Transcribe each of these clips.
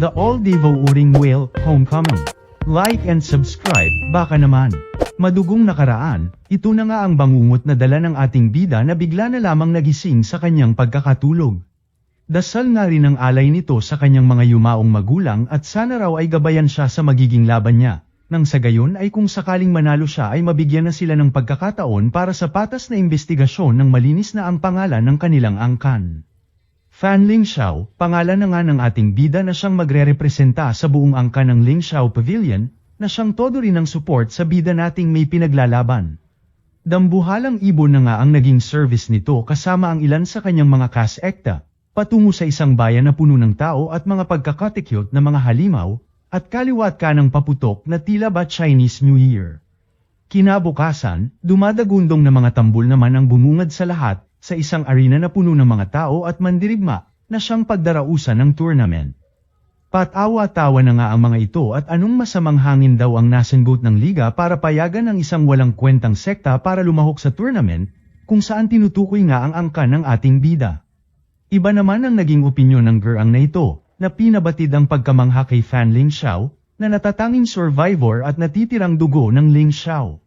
The all-devouring whale, homecoming. Like and subscribe, baka naman. Madugong nakaraan, ito na nga ang bangungot na dala ng ating bida na bigla na lamang nagising sa kanyang pagkakatulog. Dasal nga rin ang alay nito sa kanyang mga yumaong magulang at sana raw ay gabayan siya sa magiging laban niya. Nang sa gayon ay kung sakaling manalo siya ay mabigyan na sila ng pagkakataon para sa patas na investigasyon ng malinis na ang pangalan ng kanilang angkan. Fan Lingxiao, pangalan na nga ng ating bida na siyang magre-representa sa buong angkan ng Lingxiao Pavilion, na siyang todo rin ng support sa bida nating may pinaglalaban. Dambuhalang ibon na nga ang naging service nito kasama ang ilan sa kanyang mga kas-ekta, patungo sa isang bayan na puno ng tao at mga pagkakatikyot na mga halimaw, at kaliwat ka ng paputok na tila ba Chinese New Year. Kinabukasan, dumadagundong na mga tambol naman ang bumungad sa lahat, sa isang arena na puno ng mga tao at mandirigma, na siyang pagdarausan ng tournament. Patawa-tawa na nga ang mga ito at anong masamang hangin daw ang nasenggot ng liga para payagan ang isang walang kwentang sekta para lumahok sa tournament, kung saan tinutukoy nga ang angkan ng ating bida. Iba naman ang naging opinyon ng gerang na ito, na pinabatid ang pagkamangha kay Fan Lingxiao, na natatanging survivor at natitirang dugo ng Lingxiao.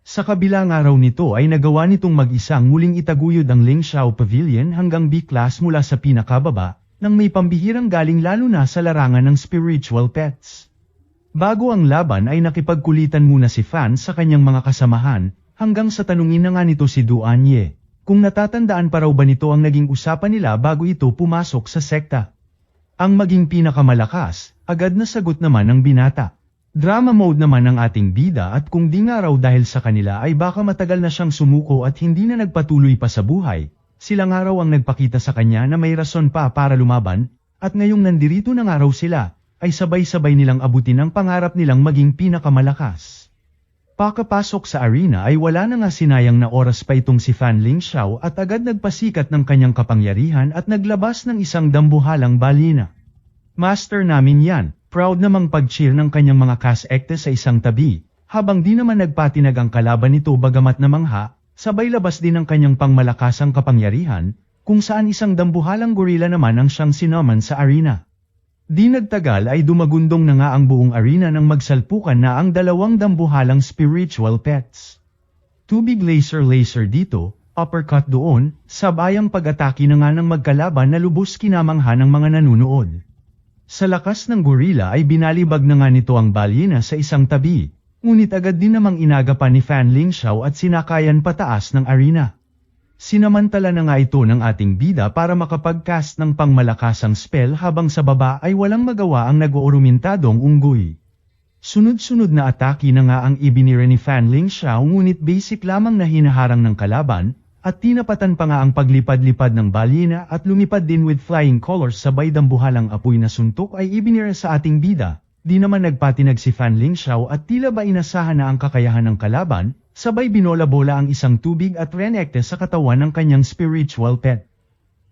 Sa kabilang araw nito ay nagawa nitong mag-isang muling itaguyod ang Lingxiao Pavilion hanggang B-class mula sa pinakababa, nang may pambihirang galing lalo na sa larangan ng spiritual pets. Bago ang laban ay nakipagkulitan muna si Fan sa kanyang mga kasamahan, hanggang sa tanungin na nga nito si Duan Ye, kung natatandaan pa raw ba nito ang naging usapan nila bago ito pumasok sa sekta. Ang maging pinakamalakas, agad na sagot naman ng binata. Drama mode naman ang ating bida at kung di nga raw dahil sa kanila ay baka matagal na siyang sumuko at hindi na nagpatuloy pa sa buhay, sila nga raw ang nagpakita sa kanya na may rason pa para lumaban, at ngayong nandirito na nga raw sila, ay sabay-sabay nilang abutin ang pangarap nilang maging pinakamalakas. Pagkapasok sa arena ay wala na nga sinayang na oras pa itong si Fan Lingxiao at agad nagpasikat ng kanyang kapangyarihan at naglabas ng isang dambuhalang balina. Master namin yan, proud namang pag-cheer ng kanyang mga kas-ekte sa isang tabi, habang di naman nagpatinag ang kalaban nito bagamat namangha, sabay labas din ang kanyang pangmalakasang kapangyarihan, kung saan isang dambuhalang gorila naman ang siyang sinaman sa arena. Di nagtagal ay dumagundong na nga ang buong arena nang magsalpukan na ang dalawang dambuhalang spiritual pets. Tubig laser dito, uppercut doon, sabayang pag-atake na nga ng magkalaban na lubos kinamangha ng mga nanunood. Sa lakas ng gorila ay binalibag na nga nito ang balyena sa isang tabi, ngunit agad din namang inagapan ni Fan Lingxiao at sinakayan pataas ng arena. Sinamantala na nga ito ng ating bida para makapag-cast ng pangmalakasang spell habang sa baba ay walang magawa ang nag-oorumintadong unggoy. Sunod-sunod na atake na nga ang ibinira ni Fan Lingxiao ngunit basic lamang na hinaharang ng kalaban, at tinapatan pa nga ang paglipad-lipad ng balyena at lumipad din with flying colors sabay dambuhalang apoy na suntok ay ibinira sa ating bida. Di naman nagpatinag si Fan Lingxiao at tila ba inasahan na ang kakayahan ng kalaban, sabay binola-bola ang isang tubig at renekte sa katawan ng kanyang spiritual pet.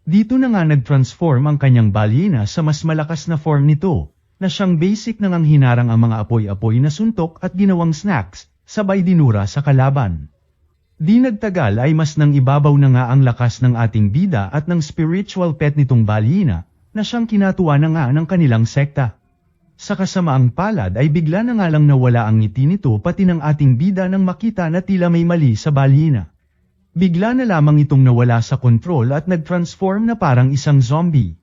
Dito na nga nag-transform ang kanyang balyena sa mas malakas na form nito, na siyang basic na ngang hinarang ang mga apoy-apoy na suntok at ginawang snacks, sabay dinura sa kalaban. Di nagtagal ay mas nang ibabaw na nga ang lakas ng ating bida at ng spiritual pet nitong balyena, na siyang kinatuwa na nga ng kanilang sekta. Sa kasamaang palad ay bigla na nga lang nawala ang ngiti nito pati ng ating bida nang makita na tila may mali sa balyena. Bigla na lamang itong nawala sa kontrol at nag-transform na parang isang zombie.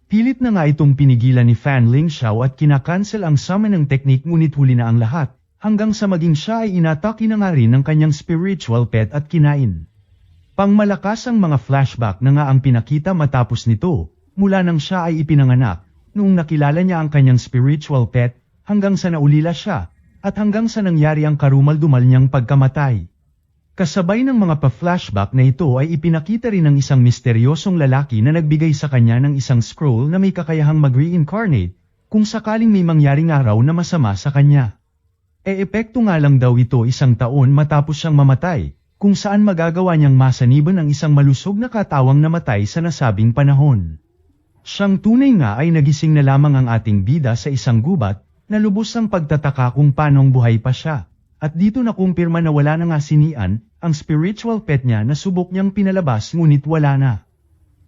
Pilit na nga itong pinigilan ni Fan Lingxiao at kinakancel ang summoning technique ngunit huli na ang lahat, hanggang sa maging siya ay inatake na nga rin ng kanyang spiritual pet at kinain. Pangmalakas ang mga flashback na nga ang pinakita matapos nito, mula nang siya ay ipinanganak. Noong nakilala niya ang kanyang spiritual pet, hanggang sa naulila siya, at hanggang sa nangyari ang karumal-dumal niyang pagkamatay. Kasabay ng mga pa-flashback na ito ay ipinakita rin ng isang misteryosong lalaki na nagbigay sa kanya ng isang scroll na may kakayahang mag-reincarnate, kung sakaling may mangyaring araw na masama sa kanya. Epekto nga lang daw ito isang taon matapos siyang mamatay, kung saan magagawa niyang masaniban ang isang malusog na katawang namatay sa nasabing panahon. Siyang tunay nga ay nagising na lamang ang ating bida sa isang gubat, na lubos ang pagtataka kung paanong buhay pa siya, at dito nakumpirma na wala na nga sinian, ang spiritual pet niya na subok niyang pinalabas ngunit wala na.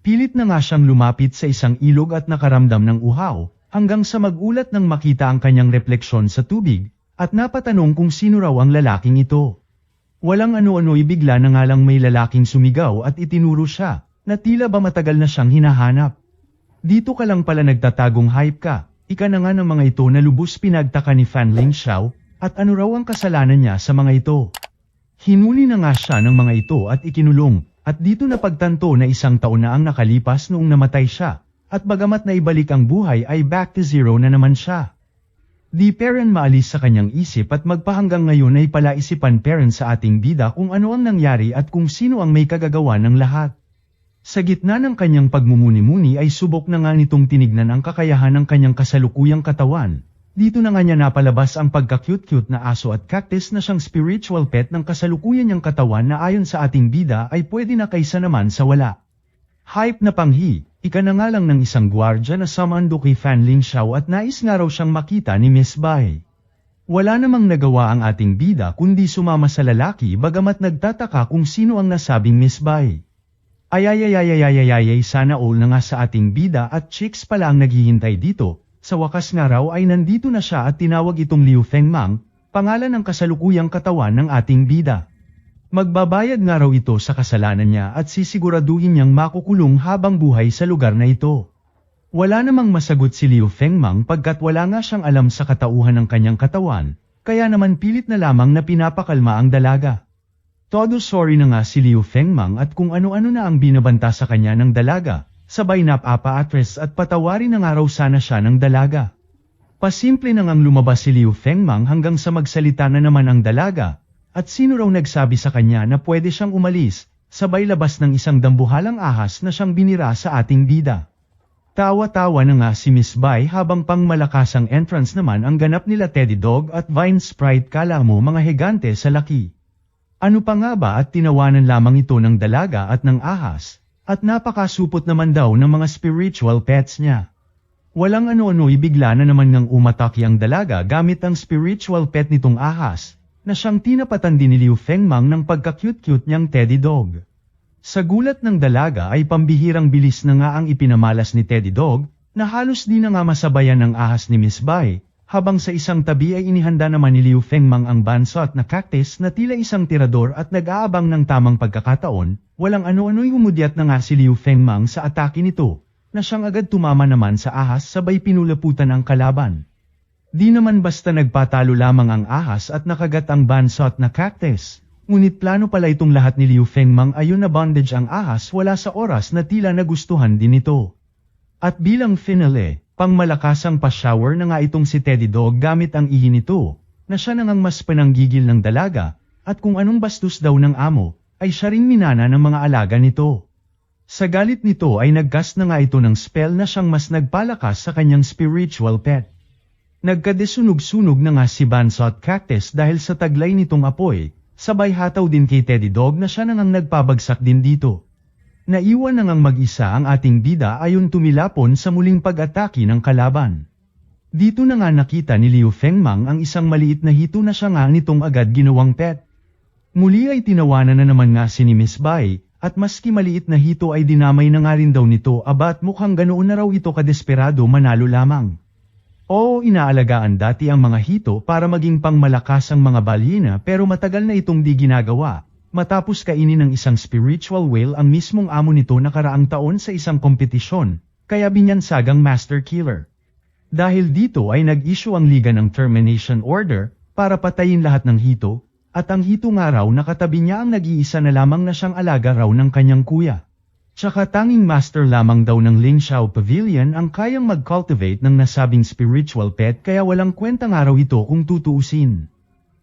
Pilit na nga siyang lumapit sa isang ilog at nakaramdam ng uhaw, hanggang sa magulat nang makita ang kanyang refleksyon sa tubig, at napatanong kung sino raw ang lalaking ito. Walang ano-ano'y bigla na nga lang may lalaking sumigaw at itinuro siya, na tila ba matagal na siyang hinahanap. Dito ka lang pala nagtatagong hype ka, ika na nga ng mga ito na lubos pinagtaka ni Fan Ling Xiao, at ano raw ang kasalanan niya sa mga ito. Hinuli na nga siya ng mga ito at ikinulong, at dito napagtanto na 1 taon na ang nakalipas noong namatay siya, at bagamat na ibalik ang buhay ay back to zero na naman siya. Di peren maalis sa kanyang isip at magpahanggang ngayon ay palaisipan peren sa ating bida kung ano ang nangyari at kung sino ang may kagagawa ng lahat. Sa gitna ng kanyang pagmumuni-muni ay subok na nga nitong tinignan ang kakayahan ng kanyang kasalukuyang katawan. Dito na nga niya napalabas ang pagka-cute-cute na aso at cactus na siyang spiritual pet ng kasalukuyan niyang katawan na ayon sa ating bida ay pwede na kaysa naman sa wala. Hype na panghi, ika na nga lang ng isang gwardya na sumando kay Fan Ling Xiao at nais nga raw siyang makita ni Miss Bai. Wala namang nagawa ang ating bida kundi sumama sa lalaki bagamat nagtataka kung sino ang nasabing Miss Bai. Ayayayayayayayay sana all na nga sa ating bida at chicks pala ang naghihintay dito, sa wakas nga raw ay nandito na siya at tinawag itong Liu Fengmang, pangalan ng kasalukuyang katawan ng ating bida. Magbabayad nga raw ito sa kasalanan niya at sisiguraduhin niyang makukulong habang buhay sa lugar na ito. Wala namang masagot si Liu Fengmang pagkat wala nga siyang alam sa katauhan ng kanyang katawan, kaya naman pilit na lamang na pinapakalma ang dalaga. Todo sorry na nga si Liu Fengmang at kung ano-ano na ang binabanta sa kanya ng dalaga, sabay napapa-atres at patawarin na nga raw sana siya ng dalaga. Pasimple na ngang lumabas si Liu Fengmang hanggang sa magsalita na naman ang dalaga. At sino raw nagsabi sa kanya na pwede siyang umalis, sabay labas ng isang dambuhalang ahas na siyang binira sa ating bida. Tawa-tawa na nga si Miss Bai habang pangmalakasang entrance naman ang ganap nila Teddy Dog at Vine Sprite kala mo mga higante sa laki. Ano pa nga ba at tinawanan lamang ito ng dalaga at ng ahas, at napakasupot naman daw ng mga spiritual pets niya. Walang ano-ano'y bigla na naman ngang umatake ang dalaga gamit ang spiritual pet nitong ahas, na siyang tinapatan din ni Liu Fengmang ng pagka-cute-cute niyang Teddy Dog. Sa gulat ng dalaga ay pambihirang bilis na nga ang ipinamalas ni Teddy Dog, na halos di na nga masabayan ng ahas ni Miss Bai, habang sa isang tabi ay inihanda naman ni Liu Fengmang ang bansot na cactus na tila isang tirador at nag-aabang ng tamang pagkakataon, walang ano-ano'y humudyat na nga si Liu Fengmang sa atake nito, na siyang agad tumama naman sa ahas sabay pinulaputan ang kalaban. Di naman basta nagpatalo lamang ang ahas at nakagat ang bansot na cactus, ngunit plano pala itong lahat ni Liu Fengmang ayon na bondage ang ahas wala sa oras na tila nagustuhan din ito. At bilang finale, pangmalakasang pa-shower na nga itong si Teddy Dog gamit ang ihi nito, na siya nang mas pananggigil ng dalaga, at kung anong bastos daw ng amo, ay siya ring minana ng mga alaga nito. Sa galit nito ay nagcast na nga ito ng spell na siyang mas nagpalakas sa kanyang spiritual pet. Nagkadesunog-sunog na nga si Bansot Cactus dahil sa taglay nitong apoy, sabay hataw din kay Teddy Dog na siya nang nagpabagsak din dito. Naiwan na ngang mag-isa ang ating bida ayon tumilapon sa muling pag-atake ng kalaban. Dito na nga nakita ni Liu Fengmang ang isang maliit na hito na siya nga nitong agad ginawang pet. Muli ay tinawanan na naman nga si ni Miss Bai, at maski maliit na hito ay dinamay na nga rin daw nito at mukhang ganoon na raw ito kadesperado manalo lamang. Oo, inaalagaan dati ang mga hito para maging pangmalakas ang mga balyena pero matagal na itong di ginagawa, matapos kainin ng isang spiritual whale ang mismong amo nito nakaraang taon sa isang kompetisyon, kaya binyansagang master killer. Dahil dito ay nag-issue ang liga ng termination order, para patayin lahat ng hito, at ang hito nga raw nakatabi niya ang nag-iisa na lamang na siyang alaga raw ng kanyang kuya. Tsaka tanging master lamang daw ng Ling Xiao Pavilion ang kayang mag-cultivate ng nasabing spiritual pet kaya walang kwentang araw ito kung tutuusin.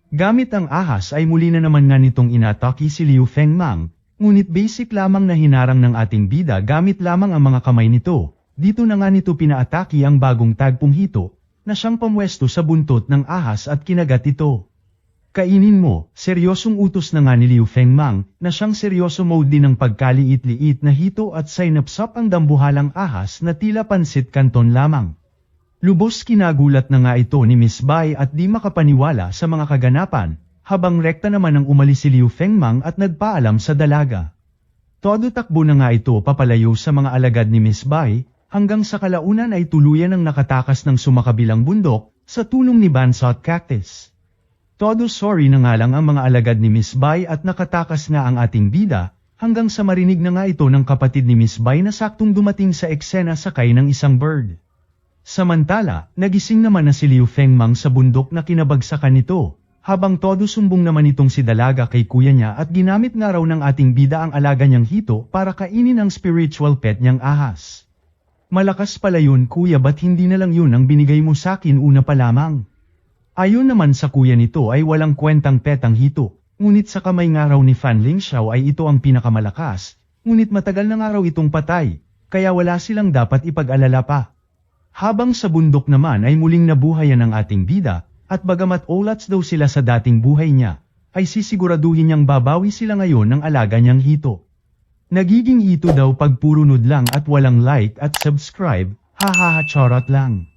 Gamit ang ahas ay muli na naman nga nitong inatake si Liu Fengmang, ngunit basic lamang na hinarang ng ating bida gamit lamang ang mga kamay nito. Dito na nga nito pinaatake ang bagong tagpong hito, na siyang pamwesto sa buntot ng ahas at kinagat ito. Kainin mo, seryosong utos na nga ni Liu Fengmang, na siyang seryoso mode din ng pagkaliit-liit na hito at sinapsap ang dambuhalang ahas na tila pansit kanton lamang. Lubos kinagulat na nga ito ni Miss Bai at di makapaniwala sa mga kaganapan, habang rekta naman ang umalis si Liu Fengmang at nagpaalam sa dalaga. Todo takbo na nga ito papalayo sa mga alagad ni Miss Bai, hanggang sa kalaunan ay tuluyan ang nakatakas ng sumakabilang bundok, sa tulong ni Bansot Cactus. Todo sorry na nga lang ang mga alagad ni Miss Bai at nakatakas nga ang ating bida, hanggang sa marinig na nga ito ng kapatid ni Miss Bai na saktong dumating sa eksena sakay ng isang bird. Samantala, nagising naman na si Liu Fengmang sa bundok na kinabagsakan nito, habang todo sumbong naman itong si Dalaga kay kuya niya at ginamit nga raw ng ating bida ang alaga niyang hito para kainin ang spiritual pet niyang ahas. Malakas pala yun kuya, ba't hindi na lang yun ang binigay mo sakin una pa lamang? Ayon naman sa kuya nito ay walang kwentang pet ang hito, ngunit sa kamay nga raw ni Fan Lingxiao ay ito ang pinakamalakas, ngunit matagal na nga raw itong patay, kaya wala silang dapat ipag-alala pa. Habang sa bundok naman ay muling nabuhayan ng ating bida, at bagamat olats daw sila sa dating buhay niya, ay sisiguraduhin niyang babawi sila ngayon ng alaga niyang hito. Nagiging ito daw pag puro nude lang at walang like at subscribe, hahaha charot lang.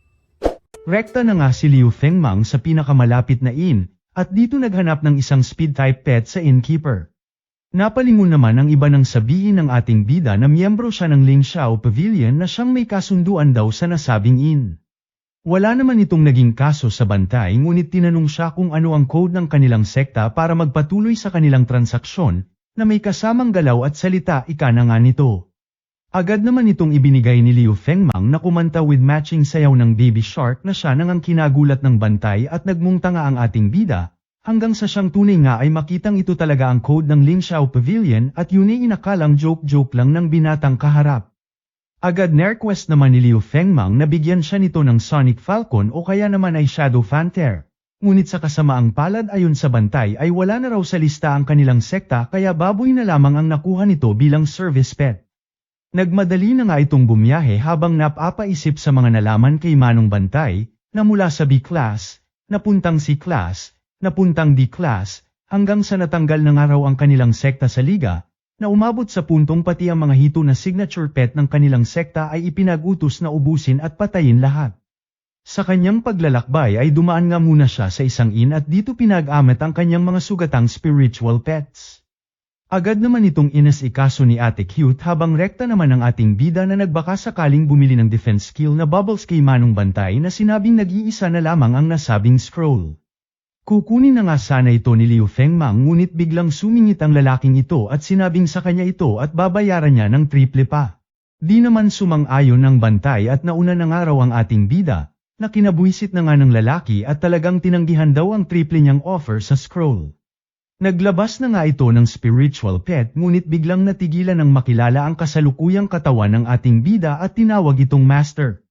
Rekta na nga si Liu Fengmang sa pinakamalapit na inn, at dito naghanap ng isang speed-type pet sa innkeeper. Napalingon naman ang iba nang sabihin ng ating bida na miyembro siya ng Lingxiao Pavilion na siyang may kasunduan daw sa nasabing inn. Wala naman itong naging kaso sa bantay ngunit tinanong siya kung ano ang code ng kanilang sekta para magpatuloy sa kanilang transaksyon, na may kasamang galaw at salita ika na nga nito. Agad naman itong ibinigay ni Liu Fengmang na kumanta with matching sayaw ng Baby Shark na siya nang ang kinagulat ng bantay at nagmungta nga ang ating bida, hanggang sa siyang tunay nga ay makitang ito talaga ang code ng Lingxiao Pavilion at yun ay inakalang joke-joke lang ng binatang kaharap. Agad na-request naman ni Liu Fengmang na bigyan siya nito ng Sonic Falcon o kaya naman ay Shadow Panther. Ngunit sa kasamaang palad ayon sa bantay ay wala na raw sa lista ang kanilang sekta kaya baboy na lamang ang nakuha nito bilang service pet. Nagmadali na nga itong bumiyahe habang napapaisip sa mga nalaman kay Manong Bantay, na mula sa B-class, napuntang C-class, napuntang D-class, hanggang sa natanggal na nga raw ang kanilang sekta sa liga, na umabot sa puntong pati ang mga hito na signature pet ng kanilang sekta ay ipinag-utos na ubusin at patayin lahat. Sa kanyang paglalakbay ay dumaan nga muna siya sa isang inn at dito pinag-amet ang kanyang mga sugatang spiritual pets. Agad naman itong inas-ikaso ni Ate Cute habang rekta naman ang ating bida na nagbaka sakaling bumili ng defense skill na bubbles kay Manong Bantay na sinabing nag-iisa na lamang ang nasabing scroll. Kukunin na nga sana ito ni Liu Fengmang ngunit biglang sumingit ang lalaking ito at sinabing sa kanya ito at babayaran niya ng triple pa. Di naman sumang-ayon ng Bantay at nauna na nga raw ang ating bida, na kinabuisit na nga ng lalaki at talagang tinanggihan daw ang triple niyang offer sa scroll. Naglabas na nga ito ng spiritual pet ngunit biglang natigilan ng makilala ang kasalukuyang katawan ng ating bida at tinawag itong master.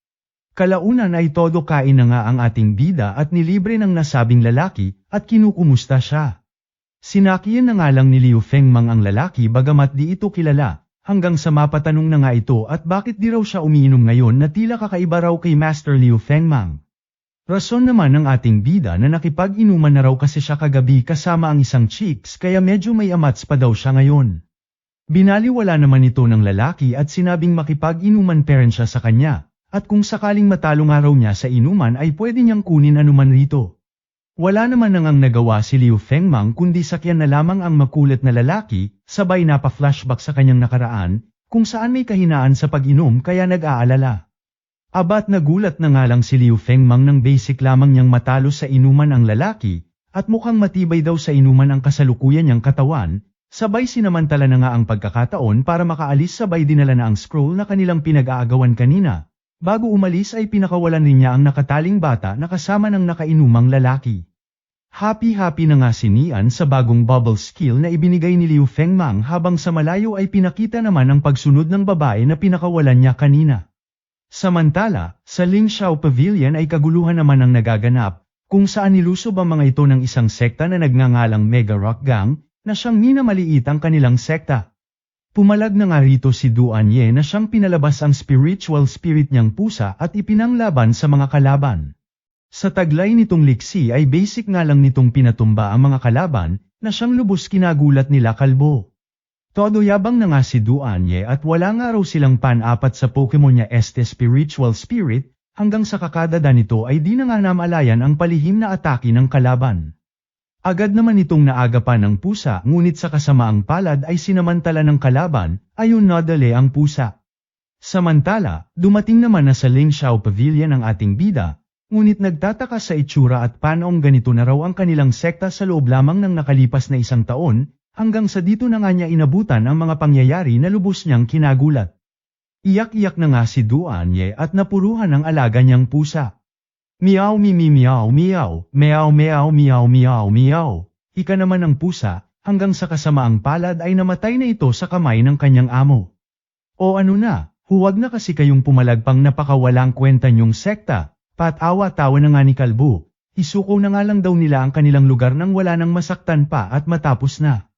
Kalaunan ay todo kain na nga ang ating bida at nilibre ng nasabing lalaki at kinukumusta siya. Sinakiyan na nga lang ni Liu Fengmang ang lalaki bagamat di ito kilala, hanggang sa mapatanong na nga ito at bakit di raw siya umiinom ngayon na tila kakaiba raw kay Master Liu Fengmang. Rason naman ng ating bida na nakipag-inuman na raw kasi siya kagabi kasama ang isang chicks kaya medyo may amats pa daw siya ngayon. Binaliwala naman ito ng lalaki at sinabing makipag-inuman pa rin siya sa kanya. At kung sakaling matalo nga raw niya sa inuman ay pwede niyang kunin anuman rito. Wala naman nang nagawa si Liu Fengmang kundi sakyan na lamang ang makulit na lalaki, sabay napa-flashback sa kanyang nakaraan, kung saan may kahinaan sa pag-inom kaya nag-aalala. Abat nagulat na nga lang si Liu Fengmang nang basic lamang niyang matalo sa inuman ang lalaki, at mukhang matibay daw sa inuman ang kasalukuyan niyang katawan, sabay sinamantala na nga ang pagkakataon para makaalis sabay dinala na ang scroll na kanilang pinag-aagawan kanina. Bago umalis ay pinakawalan rin niya ang nakataling bata na kasama ng nakainumang lalaki. Happy-happy na nga si Nian sa bagong bubble skill na ibinigay ni Liu Fengmang habang sa malayo ay pinakita naman ang pagsunod ng babae na pinakawalan niya kanina. Samantala, sa Lingxiao Pavilion ay kaguluhan naman ang nagaganap, kung saan nilusob ang mga ito ng isang sekta na nagngangalang Mega Rock Gang, na siyang minamaliit ang kanilang sekta. Pumalag na nga rito si Duan Ye na siyang pinalabas ang spiritual spirit niyang pusa at ipinanglaban sa mga kalaban. Sa taglay nitong liksi ay basic nga lang nitong pinatumba ang mga kalaban, na siyang lubos kinagulat nila kalbo. Todo yabang na nga si Duan Ye at wala nga raw silang pan-apat sa Pokemon niya spiritual spirit, hanggang sa kakadada nito ay di na nga namalayan ang palihim na atake ng kalaban. Agad naman itong naagapan ng pusa ngunit sa kasamaang palad ay sinamantala ng kalaban, ayon nadali ang pusa. Samantala, dumating naman na sa Ling Xiao Pavilion ang ating bida, ngunit nagtataka sa itsura at paanong ganito na raw ang kanilang sekta sa loob lamang ng nakalipas na 1 taon, hanggang sa dito na nga niya inabutan ang mga pangyayari na lubos niyang kinagulat. Iyak-iyak na nga si Duan Ye at napuruhan ang alaga niyang pusa. Meow mimi meow meow, meow meow meow meow meow. Ika naman ang pusa, hanggang sa kasamaang palad ay namatay na ito sa kamay ng kanyang amo. O ano na, huwag na kasi kayong pumalagpang napakawalang kwenta niyong sekta, patawa-tawa na nga ni Kalbo. Isuko na nga lang daw nila ang kanilang lugar nang wala nang masaktan pa at matapos na.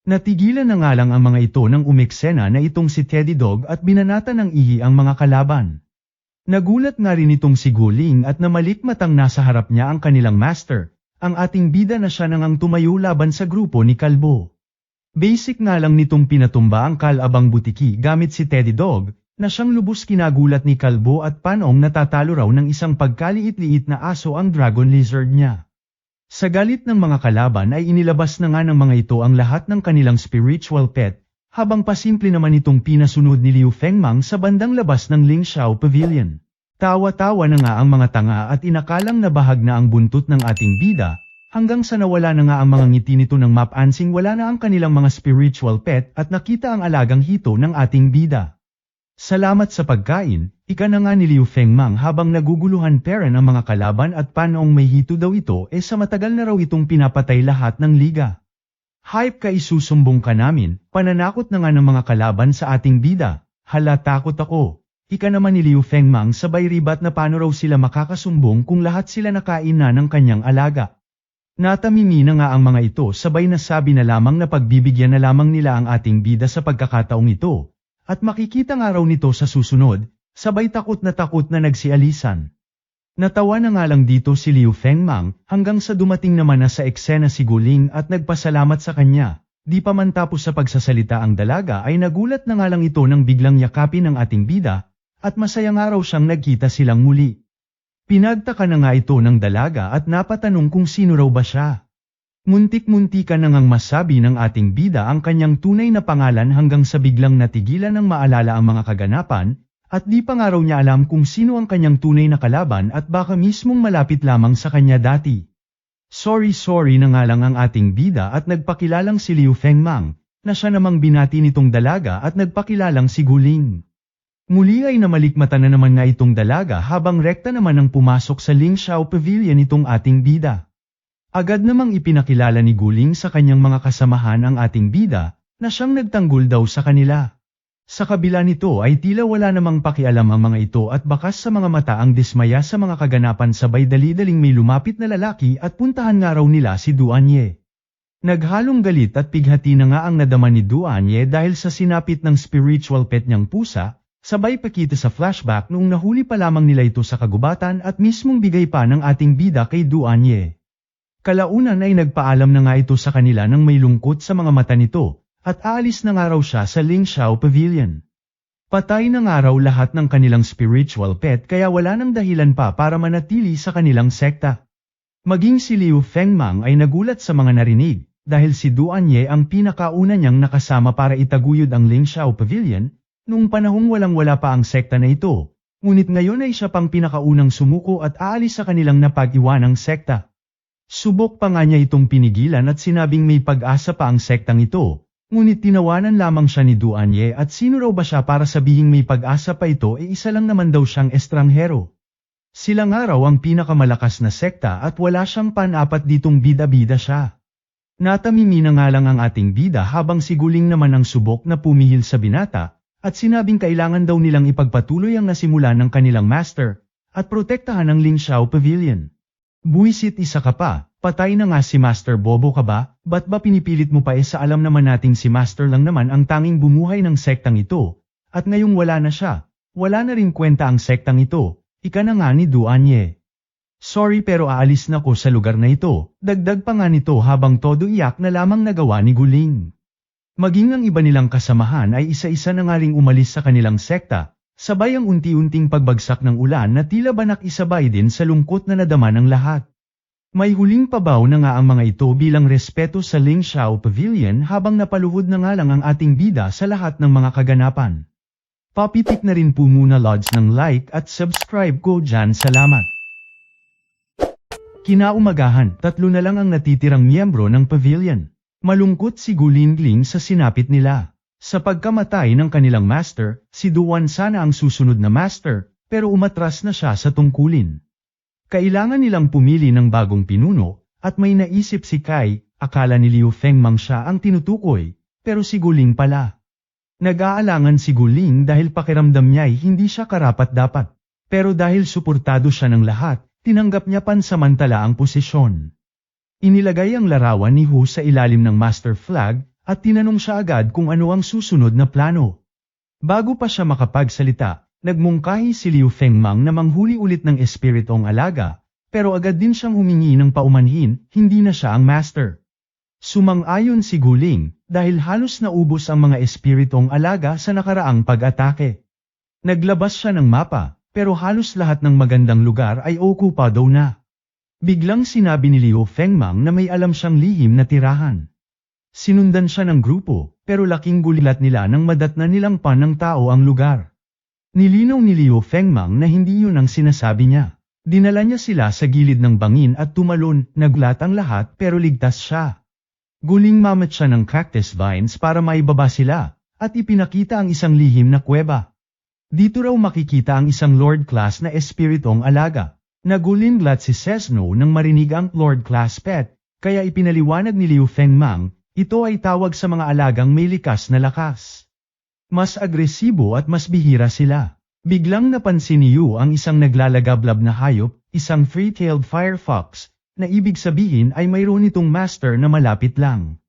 Natigilan na nga lang ang mga ito nang umeksena na itong si Teddy Dog at binanata ng ihi ang mga kalaban. Nagulat nga rin itong si Guling at namalikmatang nasa harap niya ang kanilang master, ang ating bida na siya nang tumayo laban sa grupo ni Kalbo. Basic nga lang nitong pinatumba ang kalabang butiki gamit si Teddy Dog, na siyang lubos kinagulat ni Kalbo at paanong natatalo raw ng isang pagkaliit-liit na aso ang dragon lizard niya. Sa galit ng mga kalaban ay inilabas na nga ng mga ito ang lahat ng kanilang spiritual pet, habang pasimple naman itong pinasunod ni Liu Fengmang sa bandang labas ng Ling Xiao Pavilion. Tawa-tawa na nga ang mga tanga at inakalang nabahag na ang buntot ng ating bida, hanggang sa nawala na nga ang mga ngiti nito ng mapansing wala na ang kanilang mga spiritual pet at nakita ang alagang hito ng ating bida. Salamat sa pagkain, ika na nga ni Liu Fengmang habang naguguluhan pera ng mga kalaban at paanong may hito daw ito sa matagal na raw itong pinapatay lahat ng liga. Hype ka isusumbong ka namin, pananakot na nga ng mga kalaban sa ating bida, hala takot ako. Ika naman ni Liu Fengmang sabay ribat na paano raw sila makakasumbong kung lahat sila nakain na ng kanyang alaga. Natamimi na nga ang mga ito sabay nasabi na lamang na pagbibigyan na lamang nila ang ating bida sa pagkakataong ito. At makikita nga raw nito sa susunod, sabay takot na nagsialisan. Natawa na nga lang dito si Liu Fengmang hanggang sa dumating naman na sa eksena si Guling at nagpasalamat sa kanya. Di pa man tapos sa pagsasalita ang dalaga ay nagulat na nga lang ito nang biglang yakapin ng ating bida at masayang araw siyang nagkita silang muli. Pinagtaka na nga ito ng dalaga at napatanong kung sino raw ba siya. Muntik-muntikan na ngang masabi ng ating bida ang kanyang tunay na pangalan hanggang sa biglang natigilan ng maalala ang mga kaganapan, at di pa nga raw niya alam kung sino ang kanyang tunay na kalaban at baka mismong malapit lamang sa kanya dati. Sorry na nga lang ang ating bida at nagpakilalang si Liu Fengmang, na siya namang binati nitong dalaga at nagpakilalang si Guling. Muli ay namalikmata na naman nga itong dalaga habang rekta naman ang pumasok sa Ling Xiao Pavilion itong ating bida. Agad namang ipinakilala ni Guling sa kanyang mga kasamahan ang ating bida, na siyang nagtanggol daw sa kanila. Sa kabila nito ay tila wala namang pakialam ang mga ito at bakas sa mga mata ang dismaya sa mga kaganapan sabay dali-daling may lumapit na lalaki at puntahan nga raw nila si Duan Ye. Naghalong galit at pighati na nga ang nadama ni Duan Ye dahil sa sinapit ng spiritual pet niyang pusa, sabay pakita sa flashback noong nahuli pa lamang nila ito sa kagubatan at mismong bigay pa ng ating bida kay Duan Ye. Kalaunan ay nagpaalam na nga ito sa kanila nang may lungkot sa mga mata nito, at aalis na nga raw siya sa Ling Xiao Pavilion. Patay na nga raw lahat ng kanilang spiritual pet kaya wala nang dahilan pa para manatili sa kanilang sekta. Maging si Liu Fengmang ay nagulat sa mga narinig, dahil si Duan Ye ang pinakauna niyang nakasama para itaguyod ang Ling Xiao Pavilion, noong panahong walang-wala pa ang sekta na ito, ngunit ngayon ay siya pang pinakaunang sumuko at aalis sa kanilang napag-iwanang sekta. Subok pa nga niya itong pinigilan at sinabing may pag-asa pa ang sektang ito, ngunit tinawanan lamang siya ni Duan Ye at sino raw ba siya para sabihing may pag-asa pa ito isa lang naman daw siyang estranghero. Sila nga raw ang pinakamalakas na sekta at wala siyang pan-apat ditong bida-bida siya. Natamimi na nga lang ang ating bida habang si Guling naman ang subok na pumihil sa binata, at sinabing kailangan daw nilang ipagpatuloy ang nasimulan ng kanilang master, at protektahan ang Ling Xiao Pavilion. Buwisit isa ka pa, patay na nga si Master Bobo ka ba, ba't ba pinipilit mo pa sa alam naman nating si Master lang naman ang tanging bumuhay ng sektang ito, at ngayong wala na siya, wala na rin kwenta ang sektang ito, ika na nga ni Duan Ye. Sorry pero aalis na ko sa lugar na ito, dagdag pa nga nito habang todo iyak na lamang nagawa ni Guling. Maging ang iba nilang kasamahan ay isa-isa na nga ring umalis sa kanilang sekta, sabay ang unti-unting pagbagsak ng ulan na tila ba nakisabay din sa lungkot na nadama ng lahat. May huling pabaw na nga ang mga ito bilang respeto sa Ling Xiao Pavilion habang napaluhod na nga lang ang ating bida sa lahat ng mga kaganapan. Papitik na rin po muna Lods ng like at subscribe ko dyan, salamat. Kinaumagahan, 3 na lang ang natitirang miyembro ng pavilion. Malungkot si Gulingling sa sinapit nila. Sa pagkamatay ng kanilang master, si Duan sana ang susunod na master, pero umatras na siya sa tungkulin. Kailangan nilang pumili ng bagong pinuno, at may naisip si Kai, akala ni Liu Fengmang siya ang tinutukoy, pero si Guling pala. Nag-aalangan si Guling dahil pakiramdam niya'y hindi siya karapat-dapat, pero dahil suportado siya ng lahat, tinanggap niya pansamantala ang posisyon. Inilagay ang larawan ni Hu sa ilalim ng master flag, at tinanong siya agad kung ano ang susunod na plano. Bago pa siya makapagsalita, nagmungkahi si Liu Fengmang na manghuli ulit ng espiritong alaga, pero agad din siyang humingi ng paumanhin, hindi na siya ang master. Sumang-ayon si Guling, dahil halos naubos ang mga espiritong alaga sa nakaraang pag-atake. Naglabas siya ng mapa, pero halos lahat ng magandang lugar ay okupado na. Biglang sinabi ni Liu Fengmang na may alam siyang lihim na tirahan. Sinundan siya ng grupo, pero laking gulat nila nang madatna nilang pan ng tao ang lugar. Nilinaw ni Liu Fengmang na hindi yun ang sinasabi niya. Dinala niya sila sa gilid ng bangin at tumalon, naglat ang lahat pero ligtas siya. Guling mamat siya ng cactus vines para maibaba sila, at ipinakita ang isang lihim na kuweba. Dito raw makikita ang isang Lord Class na espiritong alaga. Nagulinlat si Sesno nang marinig ang Lord Class pet, kaya ipinaliwanag ni Liu Fengmang, ito ay tawag sa mga alagang may likas na lakas. Mas agresibo at mas bihira sila. Biglang napansin ni Yu ang isang naglalagablab na hayop, isang three-tailed firefox, na ibig sabihin ay mayroon itong master na malapit lang.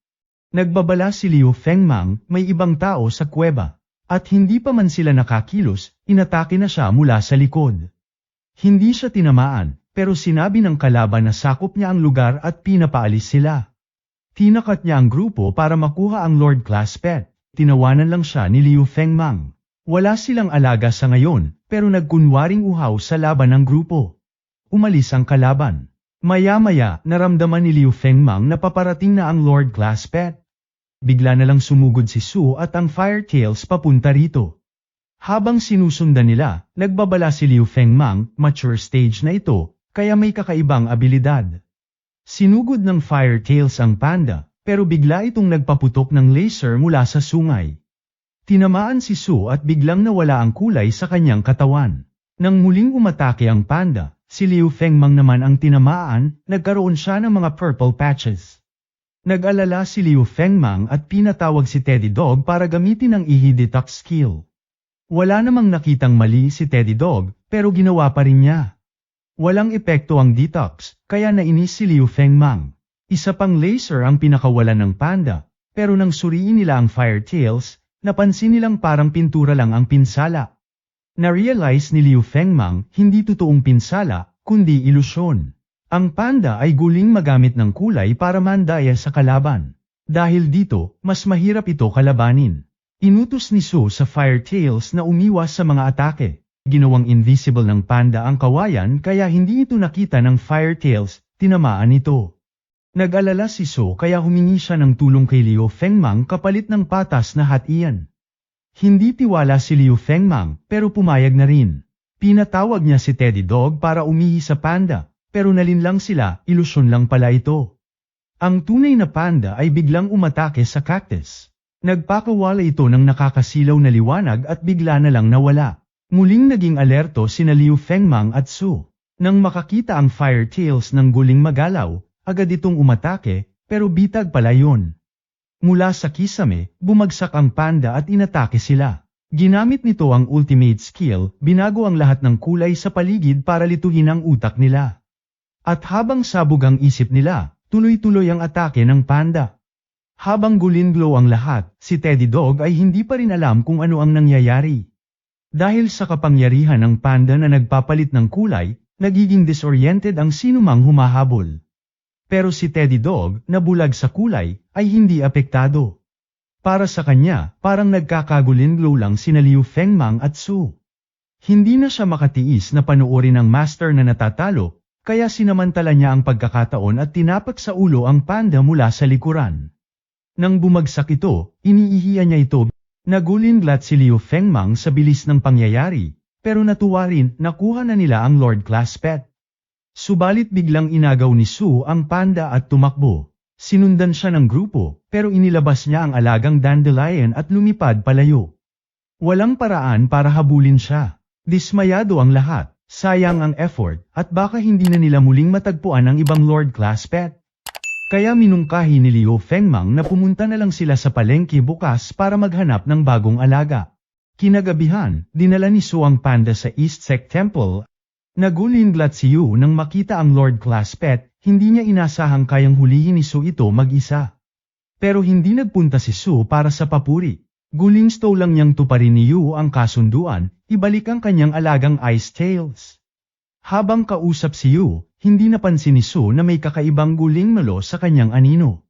Nagbabala si Liu Fengmang, may ibang tao sa kuweba, at hindi pa man sila nakakilos, inatake na siya mula sa likod. Hindi siya tinamaan, pero sinabi ng kalaban na sakop niya ang lugar at pinapaalis sila. Tinakat niya ang grupo para makuha ang Lord Class pet. Tinawanan lang siya ni Liu Fengmang. Wala silang alaga sa ngayon, pero nagkunwaring uhaw sa laban ng grupo. Umalis ang kalaban. Maya-maya, naramdaman ni Liu Fengmang na paparating na ang Lord Class pet. Bigla na lang sumugod si Su at ang Firetails papunta rito. Habang sinusundan nila, nagbabala si Liu Fengmang, mature stage na ito, kaya may kakaibang abilidad. Sinugod ng Firetails ang panda, pero bigla itong nagpaputok ng laser mula sa sungay. Tinamaan si Su at biglang nawala ang kulay sa kanyang katawan. Nang muling umatake ang panda, si Liu Fengmang naman ang tinamaan, nagkaroon siya ng mga purple patches. Nag-alala si Liu Fengmang at pinatawag si Teddy Dog para gamitin ang ihi detox skill. Wala namang nakitang mali si Teddy Dog, pero ginawa pa rin niya. Walang epekto ang detox, kaya nainis si Liu Fengmang. Isa pang laser ang pinakawalan ng panda, pero nang suriin nila ang Firetails, napansin nilang parang pintura lang ang pinsala. Na-realize ni Liu Fengmang, hindi totoong pinsala, kundi ilusyon. Ang panda ay guling magamit ng kulay para mandaya sa kalaban. Dahil dito, mas mahirap ito kalabanin. Inutos ni Su sa Firetails na umiwas sa mga atake. Ginawang invisible ng panda ang kawayan kaya hindi ito nakita ng Firetails, tinamaan ito. Nag-alala si Su kaya humingi siya ng tulong kay Liu Fengmang kapalit ng patas na hatian. Hindi tiwala si Liu Fengmang, pero pumayag na rin. Pinatawag niya si Teddy Dog para umihi sa panda, pero nalinlang sila, ilusyon lang pala ito. Ang tunay na panda ay biglang umatake sa cactus. Nagpakawala ito ng nakakasilaw na liwanag at bigla na lang nawala. Muling naging alerto sina Liu Fengmang at Su. Nang makakita ang Firetails ng guling magalaw, agad itong umatake, pero bitag pala yun. Mula sa kisame, bumagsak ang panda at inatake sila. Ginamit nito ang ultimate skill, binago ang lahat ng kulay sa paligid para lituhin ang utak nila. At habang sabog ang isip nila, tuloy-tuloy ang atake ng panda. Habang gulinglo ang lahat, si Teddy Dog ay hindi pa rin alam kung ano ang nangyayari. Dahil sa kapangyarihan ng panda na nagpapalit ng kulay, nagiging disoriented ang sinumang humahabol. Pero si Teddy Dog, na bulag sa kulay, ay hindi apektado. Para sa kanya, parang nagkakagulinglo lang sina Liu Fengmang at Su. Hindi na siya makatiis na panuorin ang master na natatalo, kaya sinamantala niya ang pagkakataon at tinapak sa ulo ang panda mula sa likuran. Nang bumagsak ito, iniihiya niya ito Nagulinlat si Liu Fengmang sa bilis ng pangyayari, pero natuwa rin nakuha na nila ang Lord Class Pet. Subalit biglang inagaw ni Su ang panda at tumakbo. Sinundan siya ng grupo, pero inilabas niya ang alagang dandelion at lumipad palayo. Walang paraan para habulin siya. Dismayado ang lahat, sayang ang effort, at baka hindi na nila muling matagpuan ang ibang Lord Class Pet. Kaya minungkahi ni Liu Fengmang na pumunta na lang sila sa palengke bukas para maghanap ng bagong alaga. Kinagabihan, dinala ni Su ang panda sa East Sec Temple. Nagulinlat si Yu nang makita ang Lord Class Pet, hindi niya inasahang kayang hulihin ni Su ito mag-isa. Pero hindi nagpunta si Su para sa papuri. Gusto lang niyang tuparin ni Yu ang kasunduan, ibalik ang kanyang alagang Ice Tails. Habang kausap si Yu, hindi napansin ni Su na may kakaibang guling malo sa kanyang anino.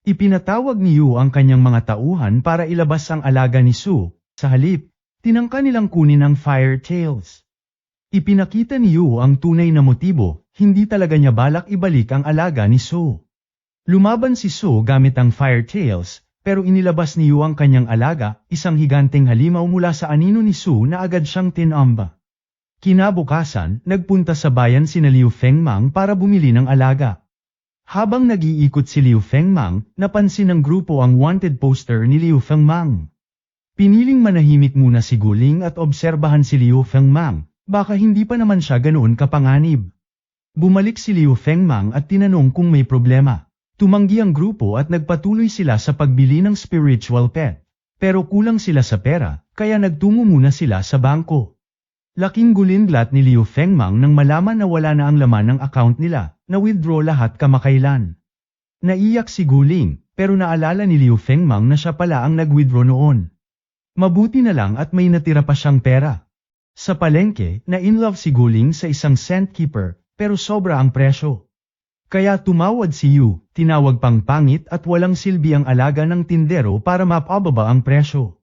Ipinatawag ni Yu ang kanyang mga tauhan para ilabas ang alaga ni Su. Sa halip, tinangka nilang kunin ang Fire Tails. Ipinakita ni Yu ang tunay na motibo, hindi talaga niya balak ibalik ang alaga ni Su. Lumaban si Su gamit ang Fire Tails, pero inilabas ni Yu ang kanyang alaga, isang higanteng halimaw mula sa anino ni Su na agad siyang tinamba. Kinabukasan, nagpunta sa bayan sina Liu Fengmang para bumili ng alaga. Habang nag-iikot si Liu Fengmang, napansin ng grupo ang wanted poster ni Liu Fengmang. Piniling manahimik muna si Guling at obserbahan si Liu Fengmang, baka hindi pa naman siya ganoon kapanganib. Bumalik si Liu Fengmang at tinanong kung may problema. Tumanggi ang grupo at nagpatuloy sila sa pagbili ng spiritual pet. Pero kulang sila sa pera, kaya nagtungo muna sila sa bangko. Laking gulinlat ni Liu Fengmang nang malaman na wala na ang laman ng account nila, na withdraw lahat kamakailan. Naiyak si Guling, pero naalala ni Liu Fengmang na siya pala ang nag-withdraw noon. Mabuti na lang at may natira pa siyang pera. Sa palengke, na-inlove si Guling sa isang scent keeper, pero sobra ang presyo. Kaya tumawad si Yu, tinawag pang pangit at walang silbi ang alaga ng tindero para mapababa ang presyo.